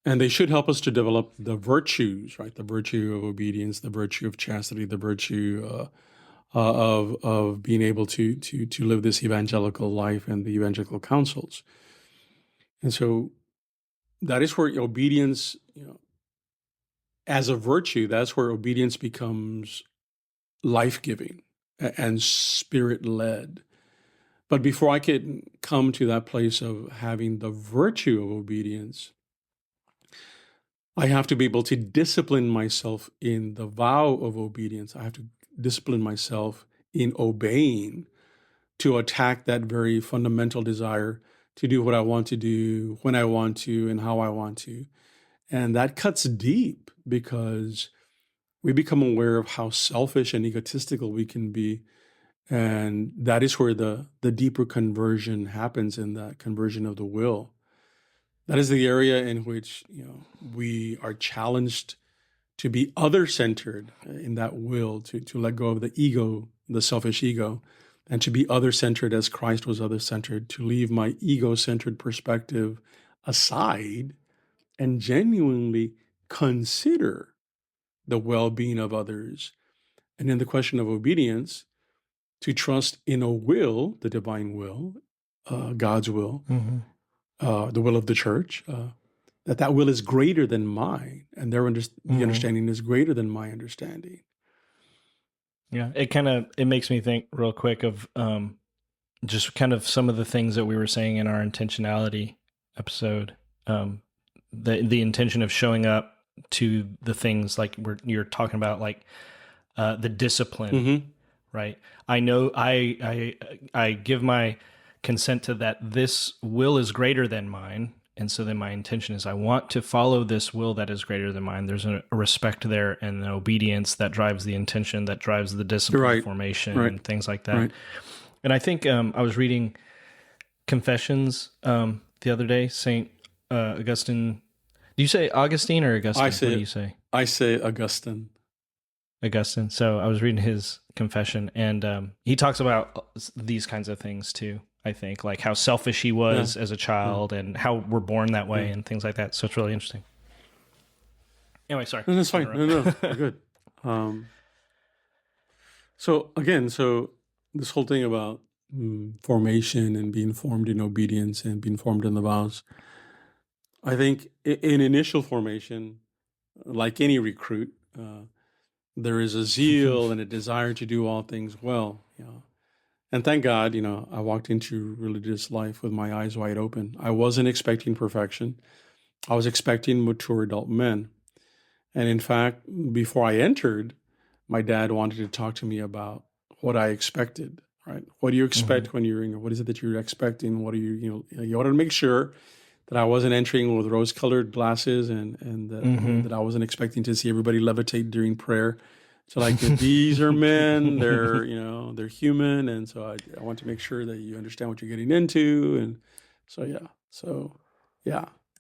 Speaker 2: And they should help us to develop the virtues, right? The virtue of obedience, the virtue of chastity, the virtue of being able to live this evangelical life and the evangelical counsels. And so that is where obedience, as a virtue, that's where obedience becomes life-giving and spirit-led. But before I could come to that place of having the virtue of obedience, I have to be able to discipline myself in the vow of obedience. I have to discipline myself in obeying, to attack that very fundamental desire to do what I want to do, when I want to, and how I want to. And that cuts deep, because we become aware of how selfish and egotistical we can be. And that is where the deeper conversion happens, in that conversion of the will. That is the area in which we are challenged to be other-centered in that will, to let go of the ego, the selfish ego, and to be other-centered as Christ was other-centered, to leave my ego-centered perspective aside and genuinely consider the well-being of others. And in the question of obedience, to trust in a will, the divine will, God's will, the will of the church, that will is greater than mine, and the understanding is greater than my understanding.
Speaker 1: Yeah, it makes me think real quick of just kind of some of the things that we were saying in our intentionality episode. The intention of showing up to the things like you're talking about, like the discipline, right? I know I give my consent to that this will is greater than mine. And so then my intention is I want to follow this will that is greater than mine. There's a respect there and an obedience that drives the intention, that drives the discipline formation and things like that. Right. And I think I was reading Confessions the other day, St. Augustine. Do you say Augustine or Augustine? What do you say?
Speaker 2: I say Augustine.
Speaker 1: Augustine. So I was reading his confession, and he talks about these kinds of things too. I think, like how selfish he was as a child, and how we're born that way, and things like that. So it's really interesting. Anyway, sorry.
Speaker 2: No, that's fine. No, we're good. So this whole thing about formation and being formed in obedience and being formed in the vows, I think in initial formation, like any recruit, there is a zeal and a desire to do all things well. And thank God, I walked into religious life with my eyes wide open. I wasn't expecting perfection. I was expecting mature adult men. And in fact, before I entered, my dad wanted to talk to me about what I expected, right? What do you expect when you're, what is it that you're expecting? What are you wanted to make sure that I wasn't entering with rose-colored glasses and that I wasn't expecting to see everybody levitate during prayer. So like, these are men, they're human. And so I want to make sure that you understand what you're getting into. And so,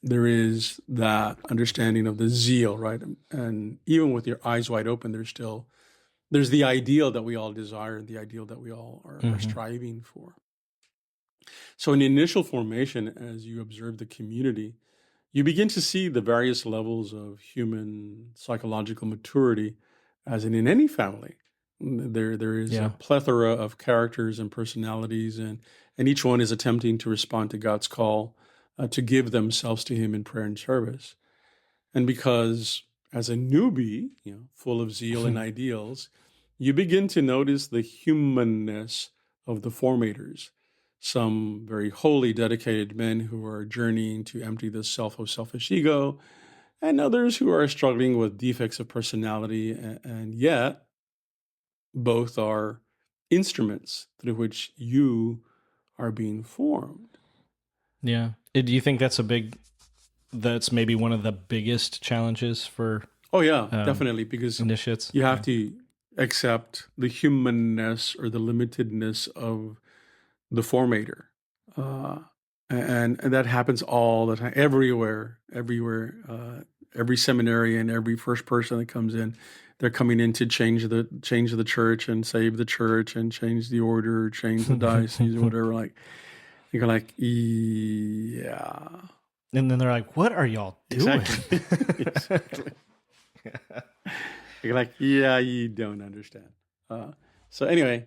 Speaker 2: there is that understanding of the zeal, right? And even with your eyes wide open, there's the ideal that we all desire, the ideal that we all are striving for. So in the initial formation, as you observe the community, you begin to see the various levels of human psychological maturity, as in any family. There is a plethora of characters and personalities, and each one is attempting to respond to God's call to give themselves to Him in prayer and service. And because as a newbie, full of zeal and ideals, you begin to notice the humanness of the formators. Some very holy, dedicated men who are journeying to empty the self of selfish ego, and others who are struggling with defects of personality, and yet both are instruments through which you are being formed.
Speaker 1: Yeah. Do you think that's maybe one of the biggest challenges for
Speaker 2: definitely, because
Speaker 1: initiates?
Speaker 2: You have to accept the humanness or the limitedness of the formator. And that happens all the time, everywhere. Every seminary and every first person that comes in, they're coming in to change the church and save the church and change the order, change the diocese or whatever. You're like, yeah.
Speaker 1: And then they're like, what are y'all doing?
Speaker 2: Exactly. You're like, yeah, you don't understand. So anyway,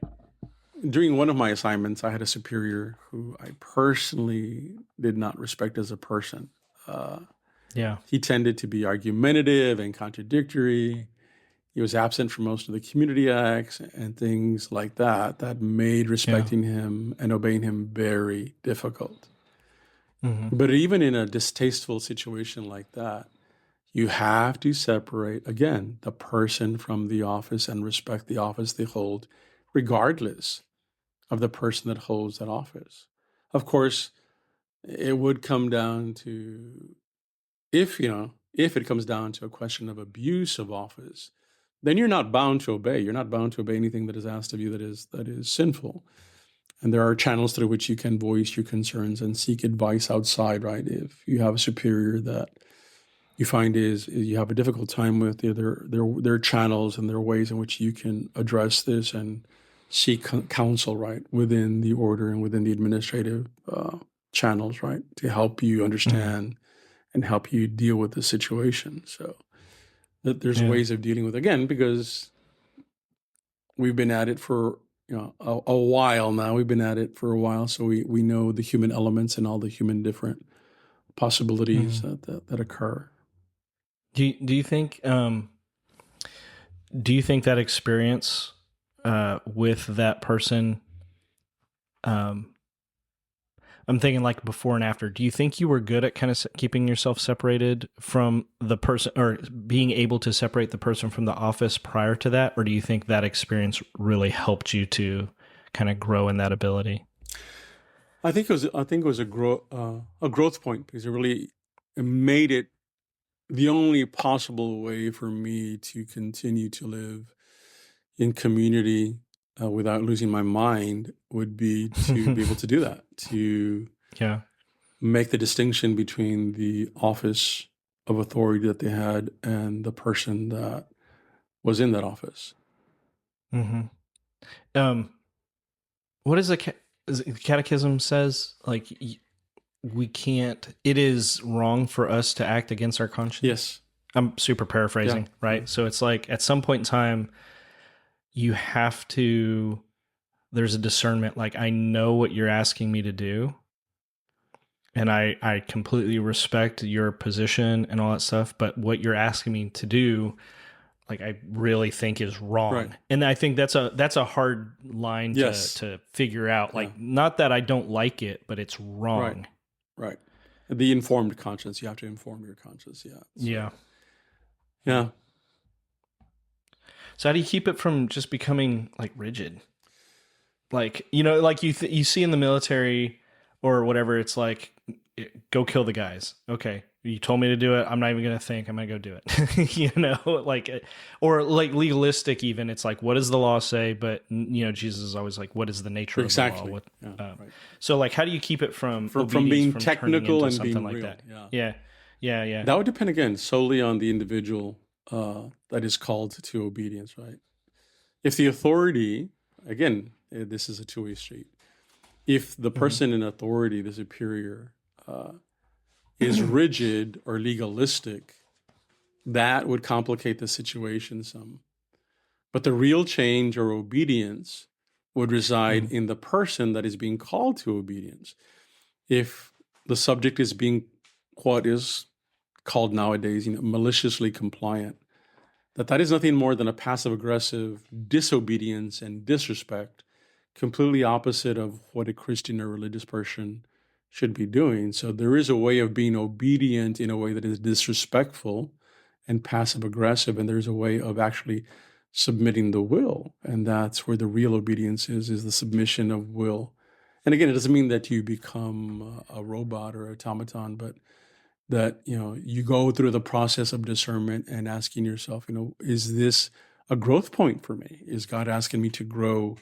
Speaker 2: during one of my assignments, I had a superior who I personally did not respect as a person. He tended to be argumentative and contradictory. He was absent from most of the community acts and things like that made respecting him and obeying him very difficult. But even in a distasteful situation like that, you have to separate, again, the person from the office and respect the office they hold, regardless of the person that holds that office. Of course, it would come down to, if it comes down to a question of abuse of office, then you're not bound to obey. You're not bound to obey anything that is asked of you that is sinful. And there are channels through which you can voice your concerns and seek advice outside, right? If you have a superior that you find you have a difficult time with, there are channels and there are ways in which you can address this and seek counsel, right, within the order and within the administrative channels, right, to help you understand and help you deal with the situation. So there's ways of dealing with, again, because we've been at it for a while now. We've been at it for a while, so we know the human elements and all the human different possibilities that occur.
Speaker 1: Do you think that experience with that person, I'm thinking like before and after, do you think you were good at kind of keeping yourself separated from the person, or being able to separate the person from the office prior to that? Or do you think that experience really helped you to kind of grow in that ability?
Speaker 2: I think it was a growth point, because it made it the only possible way for me to continue to live in community without losing my mind would be to be able to do that, to
Speaker 1: Yeah.
Speaker 2: make the distinction between the office of authority that they had and the person that was in that office.
Speaker 1: hmm What is the catechism says? Like, we can't. It is wrong for us to act against our conscience.
Speaker 2: Yes.
Speaker 1: I'm super paraphrasing,
Speaker 2: Yeah.
Speaker 1: right? So it's like at some point in time, you have to. There's a discernment. Like, I know what you're asking me to do, and I completely respect your position and all that stuff. But what you're asking me to do, like, I really think is wrong.
Speaker 2: Right.
Speaker 1: And I think that's a hard line
Speaker 2: Yes.
Speaker 1: to figure out. Like,
Speaker 2: Yeah.
Speaker 1: not that I don't like it, but it's wrong.
Speaker 2: Right. The informed conscience. You have to inform your conscience. Yeah.
Speaker 1: Yeah.
Speaker 2: Yeah.
Speaker 1: So how do you keep it from just becoming like rigid? Like, like you see in the military or whatever, it's like, go kill the guys. Okay, you told me to do it. I'm not even going to think. I'm going to go do it. Like, or like legalistic even. It's like, what does the law say? But, Jesus is always like, what is the nature of the law? What,
Speaker 2: right.
Speaker 1: So like, how do you keep it from
Speaker 2: being technical and
Speaker 1: something
Speaker 2: being
Speaker 1: like
Speaker 2: real?
Speaker 1: that? Yeah.
Speaker 2: That would depend, again, solely on the individual that is called to obedience, right? If the authority, again, this is a two-way street. If the person in authority, the superior, is rigid or legalistic, that would complicate the situation some. But the real change or obedience would reside in the person that is being called to obedience. If the subject is being what is called nowadays, maliciously compliant, that is nothing more than a passive-aggressive disobedience and disrespect, completely opposite of what a Christian or religious person should be doing. So there is a way of being obedient in a way that is disrespectful and passive-aggressive, and there's a way of actually submitting the will, and that's where the real obedience is the submission of will. And again, it doesn't mean that you become a robot or automaton, but that you go through the process of discernment and asking yourself, is this a growth point for me? Is God asking me to grow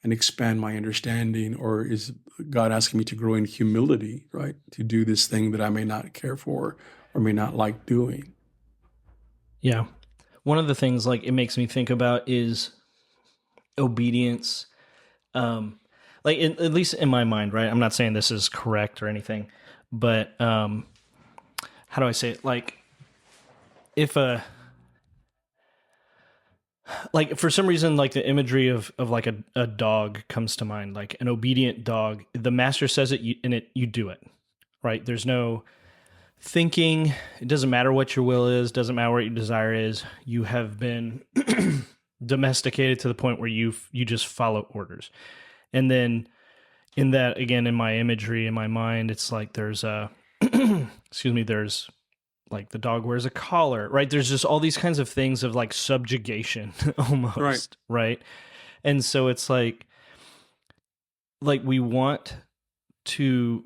Speaker 2: and expand my understanding, or is God asking me to grow in humility, right? To do this thing that I may not care for or may not like doing.
Speaker 1: Yeah. One of the things like it makes me think about is obedience. Like at least in my mind, right? I'm not saying this is correct or anything, but how do I say it? Like if like for some reason, like the imagery of like a dog comes to mind, like an obedient dog. The master says it, you do it, right? There's no thinking. It doesn't matter what your will is. Doesn't matter what your desire is. You have been domesticated to the point where you just follow orders. And then in that, again, in my imagery, in my mind, it's like there's a, there's like the dog wears a collar, right? There's just all these kinds of things of like subjugation almost, right? And so it's like we want to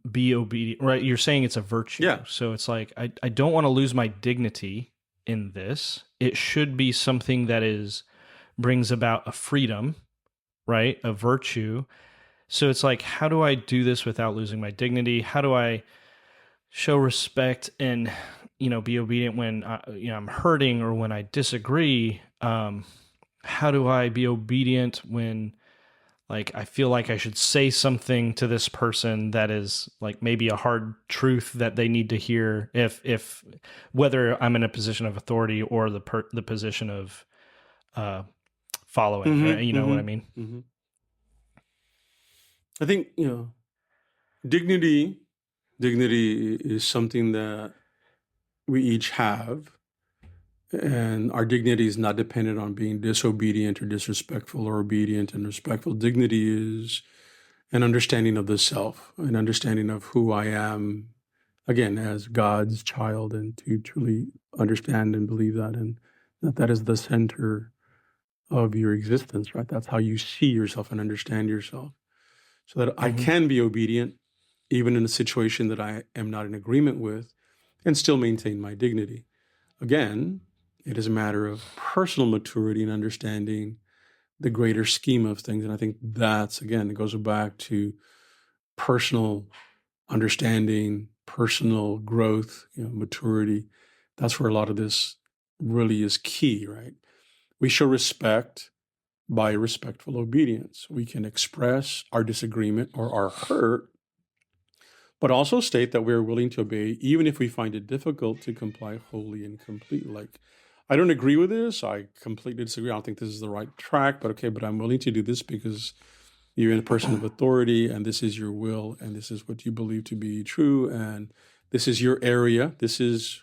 Speaker 1: be obedient, right? You're saying it's a virtue.
Speaker 2: Yeah.
Speaker 1: So it's like, I don't want to lose my dignity in this. It should be something that brings about a freedom, right? A virtue. So it's like, how do I do this without losing my dignity? How do I show respect and, be obedient when I'm hurting or when I disagree? How do I be obedient when like I feel like I should say something to this person that is like maybe a hard truth that they need to hear, if whether I'm in a position of authority or the position of following, right? What I mean?
Speaker 2: Mm-hmm. I think dignity is something that we each have, and our dignity is not dependent on being disobedient or disrespectful, or obedient and respectful. Dignity is an understanding of the self, an understanding of who I am, again, as God's child, and to truly understand and believe that, and that is the center of your existence, right? That's how you see yourself and understand yourself. so that I can be obedient even in a situation that I am not in agreement with and still maintain my dignity. Again, it is a matter of personal maturity and understanding the greater scheme of things. And I think that's, again, it goes back to personal understanding, personal growth, maturity. That's where a lot of this really is key, right? We show respect by respectful obedience. We can express our disagreement or our hurt, but also state that we're willing to obey, even if we find it difficult to comply wholly and completely. Like, I don't agree with this. I completely disagree. I don't think this is the right track, but okay, but I'm willing to do this because you're in a person of authority and this is your will and this is what you believe to be true and this is your area.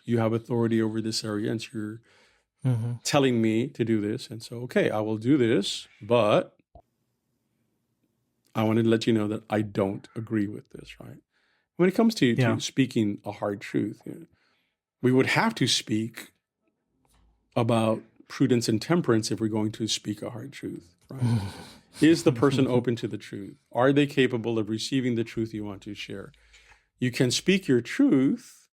Speaker 2: You have authority over this area and so you're telling me to do this. And so, okay, I will do this, but I wanted to let you know that I don't agree with this, right? When it comes to speaking a hard truth, we would have to speak about prudence and temperance if we're going to speak a hard truth, right? Is the person open to the truth? Are they capable of receiving the truth you want to share? You can speak your truth,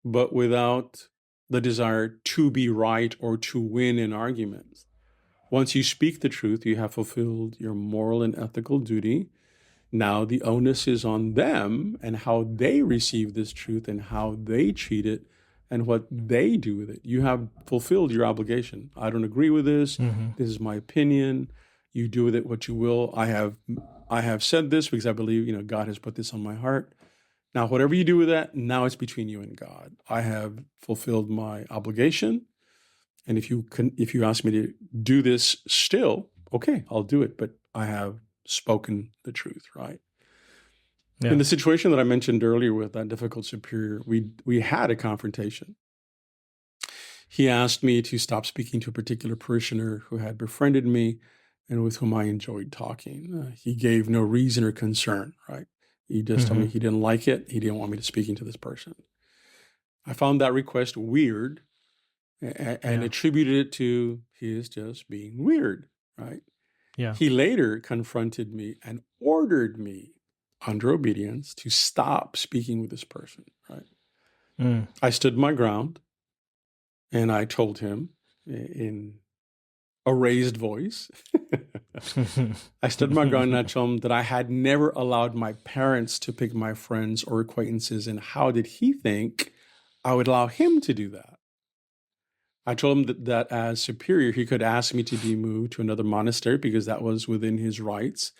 Speaker 2: but without the desire to be right or to win an argument. Once you speak the truth, you have fulfilled your moral and ethical duty. Now the onus is on them and how they receive this truth and how they treat it and what they do with it. You have fulfilled your obligation. I don't agree with this. This is my opinion. You do with it what you will. I have said this because I believe, God has put this on my heart. Now, whatever you do with that, now it's between you and God. I have fulfilled my obligation. And if you ask me to do this still, okay, I'll do it. But I have spoken the truth, right? Yeah. In the situation that I mentioned earlier with that difficult superior, we had a confrontation. He asked me to stop speaking to a particular parishioner who had befriended me and with whom I enjoyed talking. He gave no reason or concern, right? He just told me he didn't like it. He didn't want me to speaking to this person. I found that request weird and attributed it to his just being weird, right? Yeah. He later confronted me and ordered me under obedience to stop speaking with this person, right? I stood my ground and I told him in a raised voice, I stood my ground and I told him that I had never allowed my parents to pick my friends or acquaintances, and how did he think I would allow him to do that? I told him that as superior, he could ask me to be moved to another monastery because that was within his rights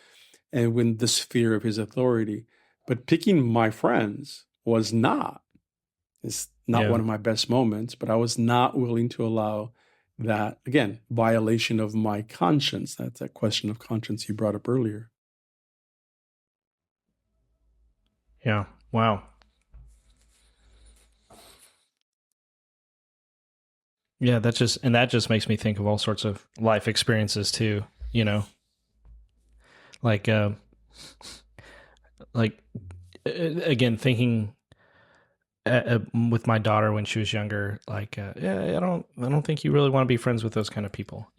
Speaker 2: and within the sphere of his authority. But picking my friends was not. It's not one of my best moments, but I was not willing to allow that, again, violation of my conscience. That's that question of conscience you brought up earlier.
Speaker 1: Yeah. Wow. Yeah, that just makes me think of all sorts of life experiences too, like again, thinking with my daughter when she was younger, I don't think you really want to be friends with those kind of people,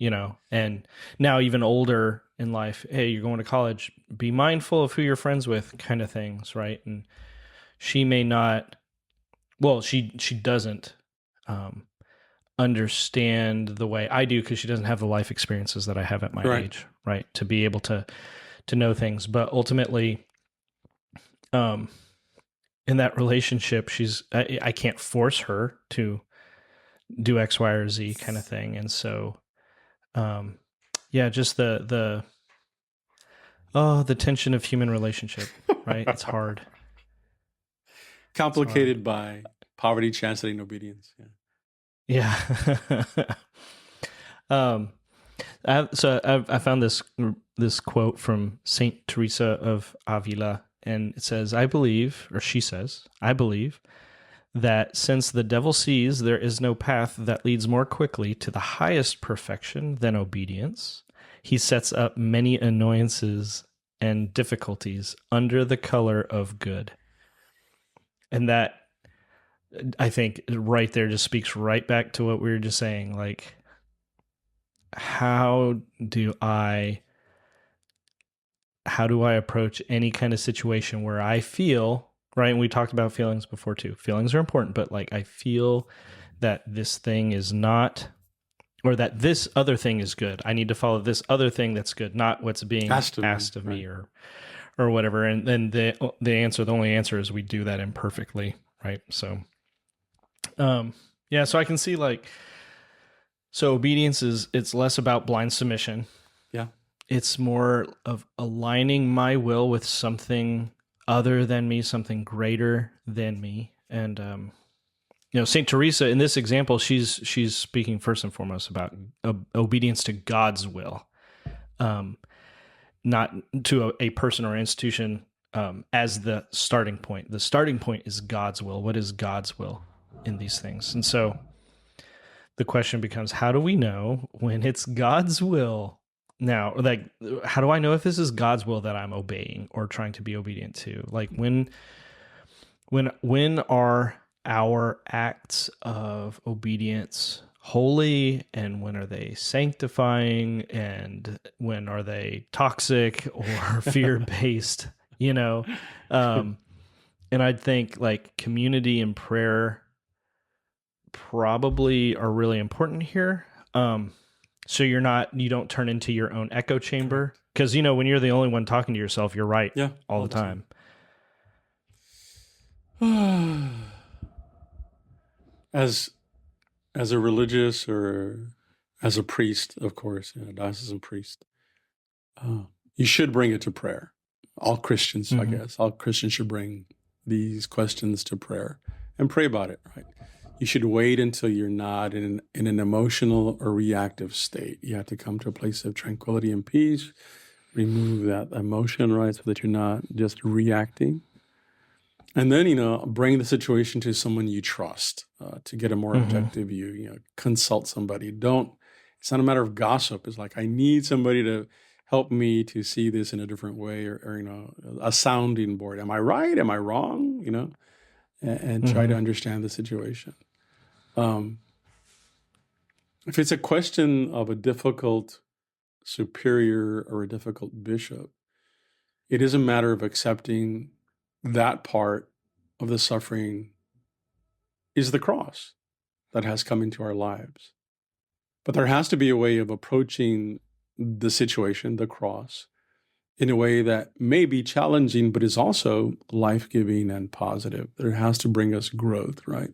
Speaker 1: and now even older in life, hey, you're going to college, be mindful of who you're friends with, kind of things. Right. And she may not, she doesn't, understand the way I do because she doesn't have the life experiences that I have at my age, right? To be able to know things. But ultimately, in that relationship, I can't force her to do X, Y, or Z kind of thing. And so, just the tension of human relationship, right? It's hard.
Speaker 2: Complicated by poverty, chastity, and obedience. Yeah.
Speaker 1: I found this quote from Saint Teresa of Avila, and it says, she says, I believe that since the devil sees there is no path that leads more quickly to the highest perfection than obedience, he sets up many annoyances and difficulties under the color of good. And that, I think, right there just speaks right back to what we were just saying. Like, how do I how do I approach any kind of situation where I feel, right? And we talked about feelings before too. Feelings are important, but like I feel that this thing is not, or that this other thing is good. I need to follow this other thing that's good, not what's being asked of me or whatever. And then the only answer is we do that imperfectly, right? So, so I can see like, so obedience it's less about blind submission.
Speaker 2: Yeah.
Speaker 1: It's more of aligning my will with something other than me, something greater than me. And, St. Teresa, in this example, she's speaking first and foremost about obedience to God's will, not to a person or institution as the starting point. The starting point is God's will. What is God's will in these things? And so the question becomes, how do we know when it's God's will? Now, like, how do I know if this is God's will that I'm obeying or trying to be obedient to? Like, when are our acts of obedience holy, and when are they sanctifying, and when are they toxic or fear-based? And I'd think like community and prayer probably are really important here. So you don't turn into your own echo chamber, because when you're the only one talking to yourself, you're right all the time.
Speaker 2: As a religious or as a priest, of course, diocesan priest, you should bring it to prayer. All Christians, I guess, all Christians should bring these questions to prayer and pray about it, right? You should wait until you're not in an emotional or reactive state. You have to come to a place of tranquility and peace, remove that emotion, right, so that you're not just reacting. And then, bring the situation to someone you trust to get a more objective view. Consult somebody. It's not a matter of gossip. It's like, I need somebody to help me to see this in a different way, or a sounding board. Am I right? Am I wrong? And try to understand the situation. If it's a question of a difficult superior or a difficult bishop, it is a matter of accepting that part of the suffering is the cross that has come into our lives. But there has to be a way of approaching the situation, the cross, in a way that may be challenging, but is also life-giving and positive. There has to bring us growth, right?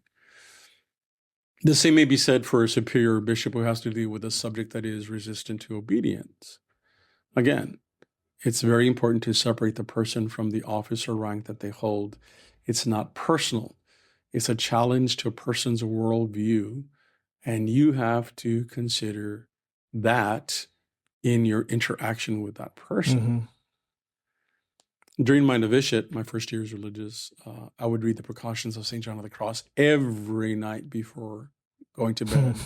Speaker 2: The same may be said for a superior bishop who has to deal with a subject that is resistant to obedience. Again, it's very important to separate the person from the office or rank that they hold. It's not personal. It's a challenge to a person's worldview, and you have to consider that in your interaction with that person. During my novitiate, my first year as religious, I would read the precautions of St. John of the Cross every night before going to bed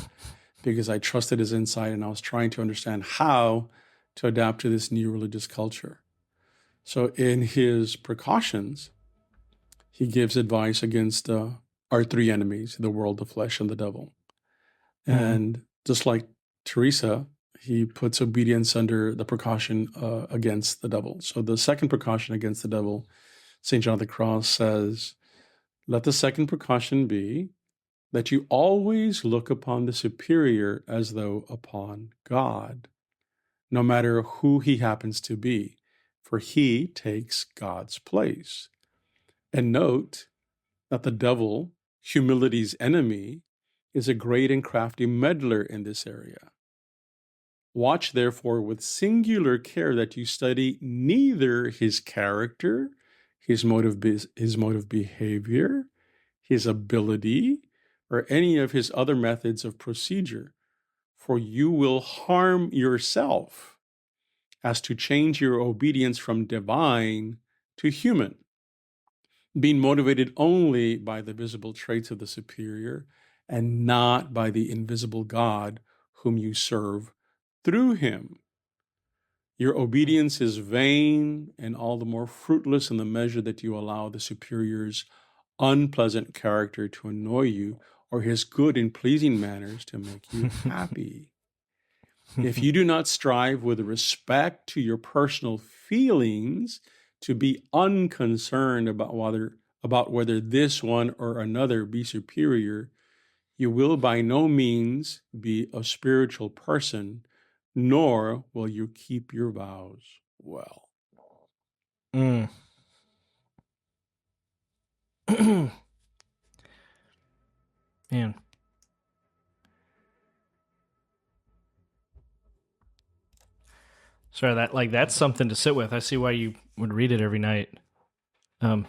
Speaker 2: because I trusted his insight, and I was trying to understand how to adapt to this new religious culture. So in his precautions, he gives advice against our three enemies, the world, the flesh, and the devil. And just like Teresa, he puts obedience under the precaution against the devil. So the second precaution against the devil, St. John of the Cross says, let the second precaution be that you always look upon the superior as though upon God, no matter who he happens to be, for he takes God's place. And note that the devil, humility's enemy, is a great and crafty meddler in this area. Watch, therefore, with singular care that you study neither his character, his mode of behavior, his ability, or any of his other methods of procedure, for you will harm yourself as to change your obedience from divine to human, being motivated only by the visible traits of the superior and not by the invisible God whom you serve through him. Your obedience is vain and all the more fruitless in the measure that you allow the superior's unpleasant character to annoy you or his good and pleasing manners to make you happy. if you do not strive with respect to your personal feelings to be unconcerned about whether this one or another be superior, you will by no means be a spiritual person, nor will you keep your vows well.
Speaker 1: Mm. Man. Sorry, that's something to sit with. I see why you would read it every night. I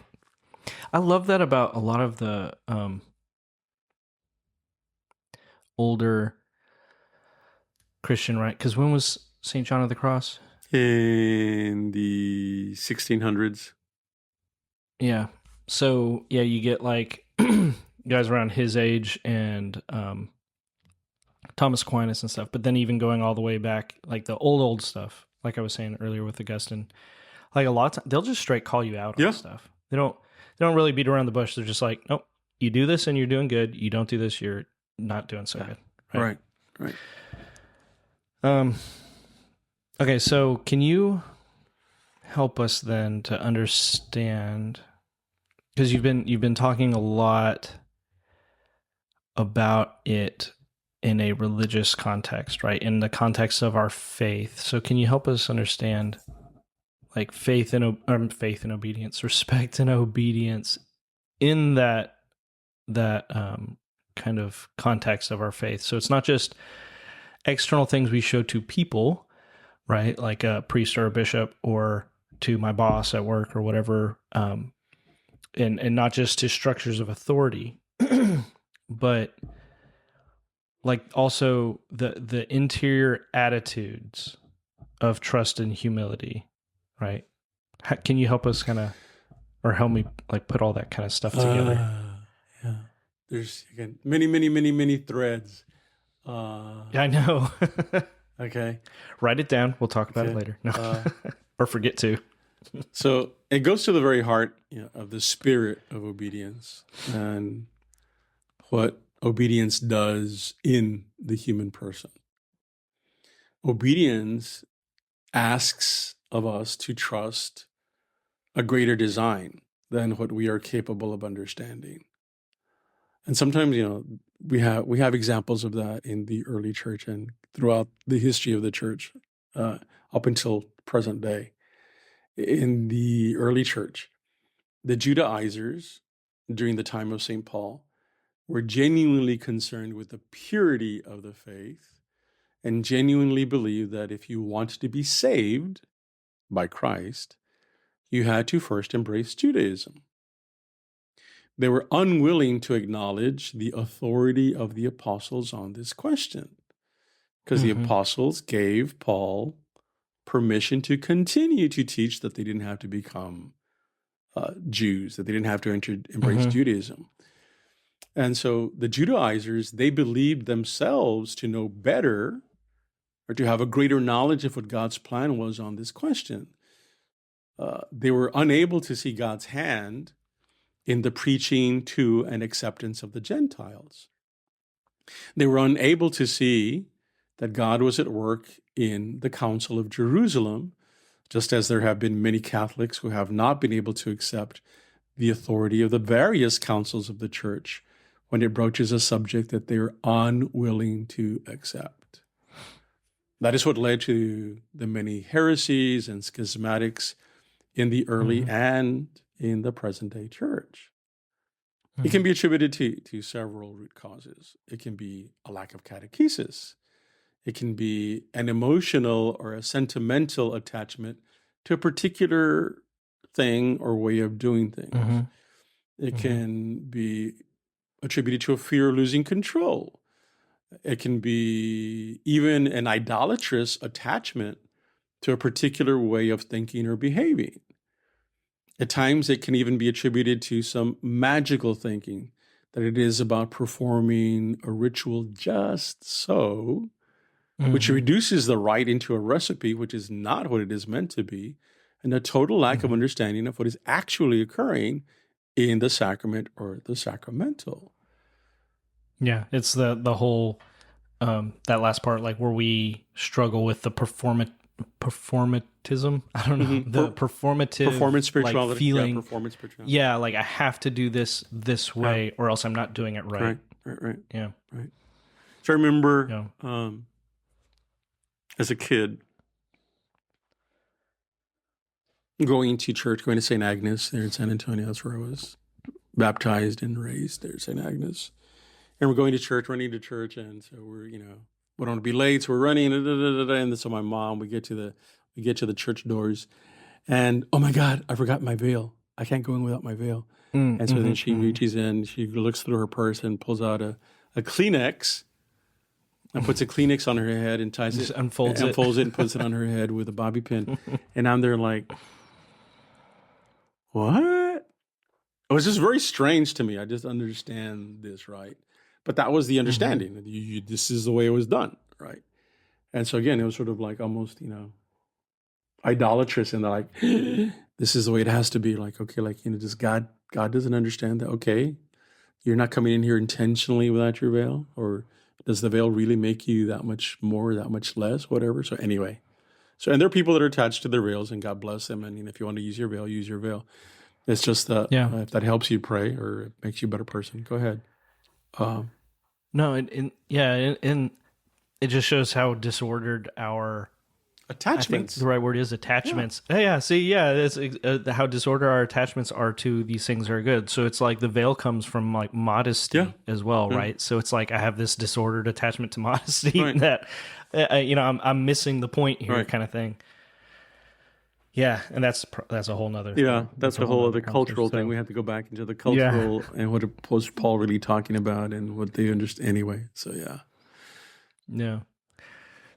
Speaker 1: love that about a lot of the older Christian, right? Because when was St. John of the Cross?
Speaker 2: In the 1600s.
Speaker 1: Yeah. So yeah, you get like guys around his age and Thomas Aquinas and stuff. But then even going all the way back, like the old stuff, like I was saying earlier with Augustine, like a lot of times they'll just straight call you out on stuff. They don't really beat around the bush. They're just like, nope, you do this and you're doing good. You don't do this, you're not doing so good.
Speaker 2: Right.
Speaker 1: Okay, so can you help us then to understand, because you've been talking a lot about it in a religious context, right? In the context of our faith. So can you help us understand like faith and obedience, respect and obedience in that kind of context of our faith? So it's not just external things we show to people, right? Like a priest or a bishop or to my boss at work or whatever, and not just to structures of authority, but like also the interior attitudes of trust and humility, right? Can you help us kind of, or help me like put all that kind of stuff together?
Speaker 2: Yeah. There's again many threads.
Speaker 1: Yeah, I know.
Speaker 2: Okay.
Speaker 1: Write it down. We'll talk about it later. No. Or forget to.
Speaker 2: So it goes to the very heart of the spirit of obedience and what obedience does in the human person. Obedience asks of us to trust a greater design than what we are capable of understanding. And sometimes, we have examples of that in the early church and throughout the history of the church up until present day. In the early church, the Judaizers during the time of St. Paul were genuinely concerned with the purity of the faith and genuinely believed that if you wanted to be saved by Christ, you had to first embrace Judaism. They were unwilling to acknowledge the authority of the apostles on this question because the apostles gave Paul permission to continue to teach that they didn't have to become Jews, that they didn't have to embrace Judaism. And so the Judaizers, they believed themselves to know better or to have a greater knowledge of what God's plan was on this question. They were unable to see God's hand in the preaching to and acceptance of the Gentiles. They were unable to see that God was at work in the Council of Jerusalem, just as there have been many Catholics who have not been able to accept the authority of the various councils of the church when it broaches a subject that they are unwilling to accept. That is what led to the many heresies and schismatics in the early and in the present day church. It can be attributed to several root causes. It can be a lack of catechesis. It can be an emotional or a sentimental attachment to a particular thing or way of doing things. It can be attributed to a fear of losing control. It can be even an idolatrous attachment to a particular way of thinking or behaving. At times, it can even be attributed to some magical thinking, that it is about performing a ritual just so, which reduces the rite into a recipe, which is not what it is meant to be, and a total lack of understanding of what is actually occurring in the sacrament or the sacramental.
Speaker 1: Yeah, it's the whole that last part, like where we struggle with the performatism. I don't know, the performative
Speaker 2: Performance
Speaker 1: like
Speaker 2: spirituality.
Speaker 1: feeling.
Speaker 2: Yeah, performance spirituality.
Speaker 1: Yeah, like I have to do this way, or else I'm not doing it right.
Speaker 2: Right.
Speaker 1: Yeah.
Speaker 2: Right. So I remember
Speaker 1: Yeah.
Speaker 2: as a kid going to church, going to St. Agnes there in San Antonio. That's where I was baptized and raised there, St. Agnes. And we're going to church, running to church, and so we're, we don't want to be late, so we're running, and so my mom, we get to the church doors, and oh my God, I forgot my veil. I can't go in without my veil. And so then she reaches in, she looks through her purse and pulls out a Kleenex and puts a Kleenex on her head and ties it,
Speaker 1: unfolds
Speaker 2: it and puts it on her head with a bobby pin. And I'm there like, what? It was just very strange to me. I just understand this, right? But that was the understanding. This is the way it was done, right? And so again, it was sort of like almost, idolatrous in that, like, this is the way it has to be. Like, okay, like, does God doesn't understand that? Okay, you're not coming in here intentionally without your veil, or does the veil really make you that much more, that much less, whatever? So anyway, and there are people that are attached to their veils, and God bless them. And if you want to use your veil, use your veil. It's just that if that helps you pray or it makes you a better person, go ahead.
Speaker 1: No, and it just shows how disordered our
Speaker 2: attachments.
Speaker 1: I think the right word is attachments. Yeah. It's how disordered our attachments are to these things are good. So it's like the veil comes from like modesty as well, right? So it's like I have this disordered attachment to modesty that I'm missing the point here, kind of thing. Yeah, and that's a whole nother.
Speaker 2: Yeah, that's a whole other cultural thing. We have to go back into the cultural and what was Paul really talking about and what they understand anyway. So
Speaker 1: yeah.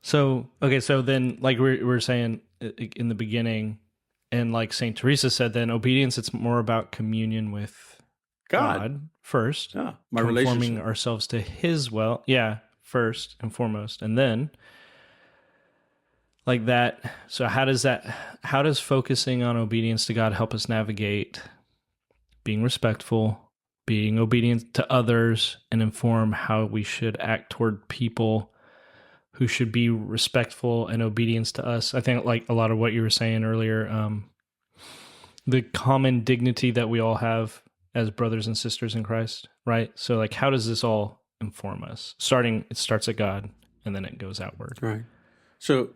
Speaker 1: So okay, so then like we were saying in the beginning, and like Saint Teresa said, then obedience, it's more about communion with God first.
Speaker 2: Yeah,
Speaker 1: conforming ourselves to His will. Yeah, first and foremost, and then. Like that. So how does focusing on obedience to God help us navigate being respectful, being obedient to others, and inform how we should act toward people who should be respectful and obedience to us? I think like a lot of what you were saying earlier, the common dignity that we all have as brothers and sisters in Christ, right? So like, how does this all inform us? It starts at God and then it goes outward.
Speaker 2: Right. So,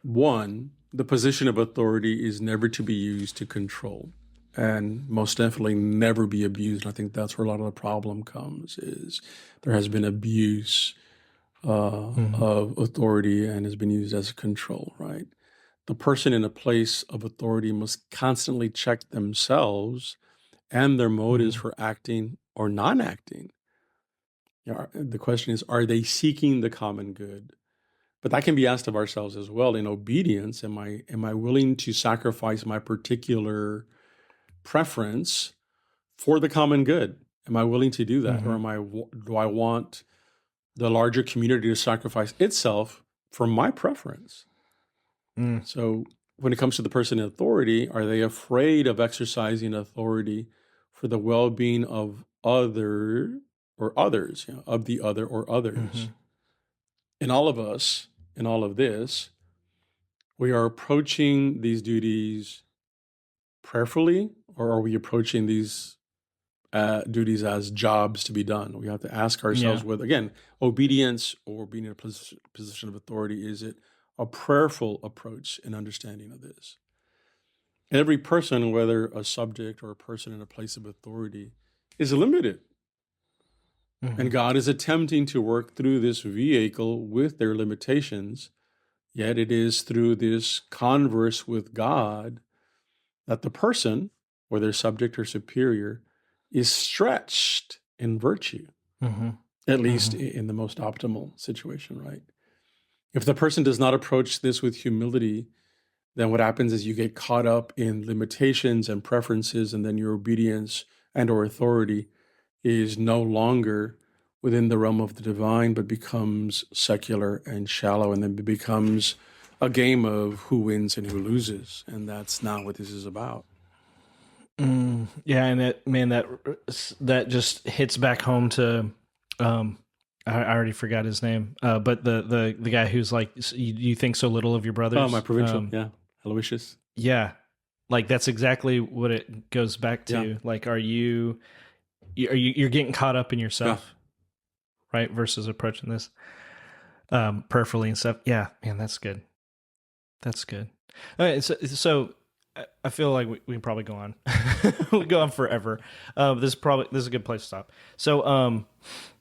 Speaker 2: one, the position of authority is never to be used to control, and most definitely never be abused. I think that's where a lot of the problem comes, is there has been abuse of authority and has been used as control, right? The person in a place of authority must constantly check themselves and their motives for acting or non-acting. The question is, are they seeking the common good? But that can be asked of ourselves as well. In obedience, am I willing to sacrifice my particular preference for the common good? Am I willing to do that, or do I want the larger community to sacrifice itself for my preference? So, when it comes to the person in authority, are they afraid of exercising authority for the well-being of others, of the other or others? In all of us. In all of this, we are approaching these duties prayerfully, or are we approaching these duties as jobs to be done? We have to ask ourselves whether, again, obedience or being in a position of authority, is it a prayerful approach and understanding of this? Every person, whether a subject or a person in a place of authority, is limited. And God is attempting to work through this vehicle with their limitations, yet it is through this converse with God that the person, whether subject or superior, is stretched in virtue, at least in the most optimal situation, right? If the person does not approach this with humility, then what happens is you get caught up in limitations and preferences, and then your obedience and or authority is no longer within the realm of the divine, but becomes secular and shallow, and then becomes a game of who wins and who loses. And that's not what this is about.
Speaker 1: Yeah, and that just hits back home to I already forgot his name, but the guy who's like, you think so little of your brothers.
Speaker 2: Oh, my provincial, yeah, Aloysius.
Speaker 1: Yeah, like that's exactly what it goes back to.
Speaker 2: Yeah.
Speaker 1: Like, you're getting caught up in yourself, right? Versus approaching this prayerfully and stuff. Yeah, man, that's good. That's good. All right, so I feel like we can probably go on. We go on forever. This is a good place to stop. So,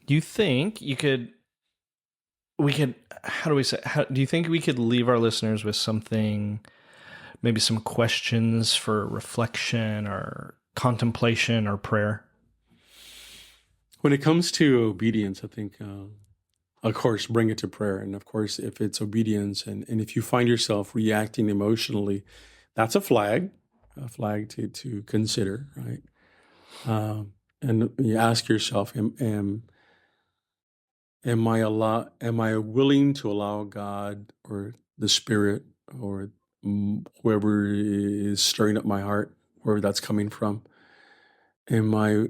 Speaker 1: do you think we could? How do we say? Do you think we could leave our listeners with something? Maybe some questions for reflection or contemplation or prayer?
Speaker 2: When it comes to obedience, I think, of course, bring it to prayer. And of course, if it's obedience and if you find yourself reacting emotionally, that's a flag to consider, right? And you ask yourself, am I willing to allow God or the Spirit or whoever is stirring up my heart, wherever that's coming from, am I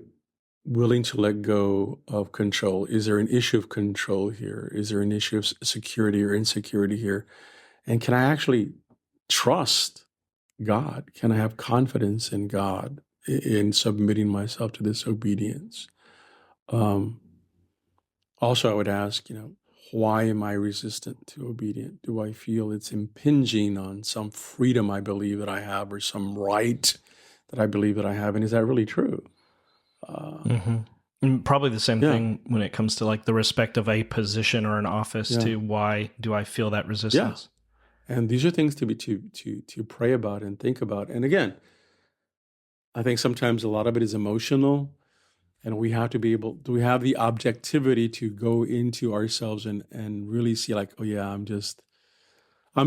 Speaker 2: willing to let go of control? Is there an issue of control here? Is there an issue of security or insecurity here? And can I actually trust God? Can I have confidence in God in submitting myself to this obedience? Also, I would ask, why am I resistant to obedience? Do I feel it's impinging on some freedom I believe that I have or some right that I believe that I have? And is that really true?
Speaker 1: And probably the same thing when it comes to like the respect of a position or an office to why do I feel that resistance?
Speaker 2: Yeah. And these are things to pray about and think about. And again, I think sometimes a lot of it is emotional. And we have to be able, do we have the objectivity to go into ourselves and really see like, oh yeah, I'm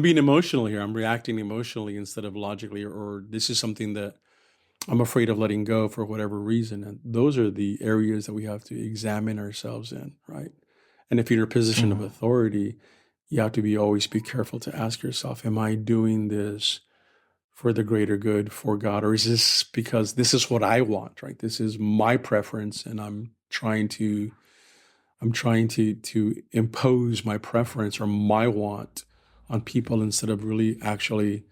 Speaker 2: being emotional here. I'm reacting emotionally instead of logically, or this is something that I'm afraid of letting go for whatever reason. And those are the areas that we have to examine ourselves in, right? And if you're in a position of authority, you have to always be careful to ask yourself, am I doing this for the greater good, for God? Or is this because this is what I want, right? This is my preference, and I'm trying to impose my preference or my want on people instead of really actually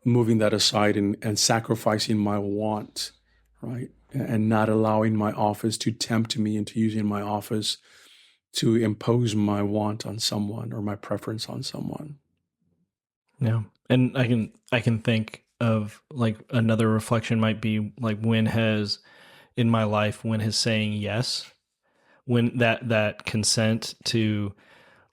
Speaker 2: moving that aside and sacrificing my want, right? And not allowing my office to tempt me into using my office to impose my want on someone or my preference on someone.
Speaker 1: Yeah. And I can think of like another reflection might be like when has saying yes, when that consent to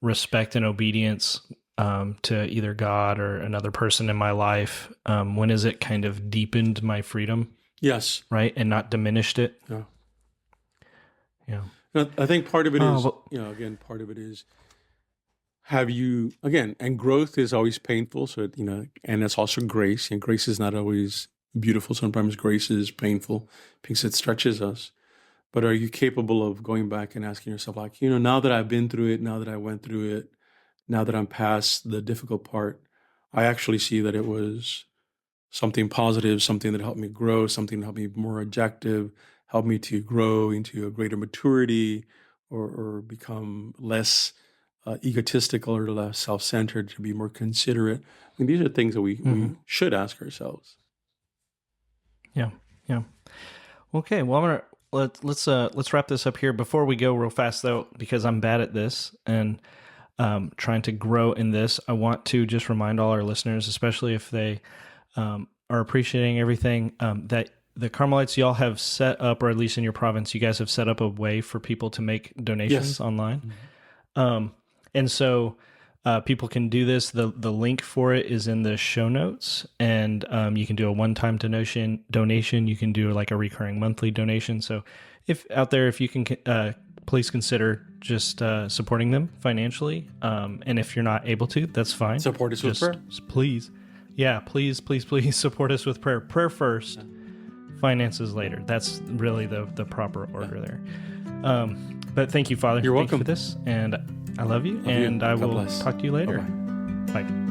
Speaker 1: respect and obedience to either God or another person in my life, when has it kind of deepened my freedom?
Speaker 2: Yes.
Speaker 1: Right. And not diminished it.
Speaker 2: Yeah.
Speaker 1: Yeah.
Speaker 2: I think part of it is, again, part of it is, have you, again, and growth is always painful. So, and it's also grace, and grace is not always beautiful. Sometimes grace is painful because it stretches us. But are you capable of going back and asking yourself, like, now that I've been through it, now that I went through it, now that I'm past the difficult part, I actually see that it was something positive, something that helped me grow, something that helped me be more objective, helped me to grow into a greater maturity or become less egotistical or less self-centered, to be more considerate. I mean, these are things that we should ask ourselves.
Speaker 1: Yeah. Okay. Well, let's wrap this up here. Before we go real fast though, because I'm bad at this and trying to grow in this, I want to just remind all our listeners, especially if they are appreciating everything, that the Carmelites, y'all have set up, or at least in your province, you guys have set up a way for people to make donations online. And so people can do this. The link for it is in the show notes, and you can do a one-time donation. You can do like a recurring monthly donation. So if you can, please consider just supporting them financially. And if you're not able to, that's fine.
Speaker 2: Support us with prayer.
Speaker 1: Please. Yeah, please support us with prayer. Prayer first, finances later. That's really the proper order there. But thank you, Father.
Speaker 2: You're welcome.
Speaker 1: Thank you for this, and I love you, and I will talk to you later.
Speaker 2: Bye-bye.
Speaker 1: Bye.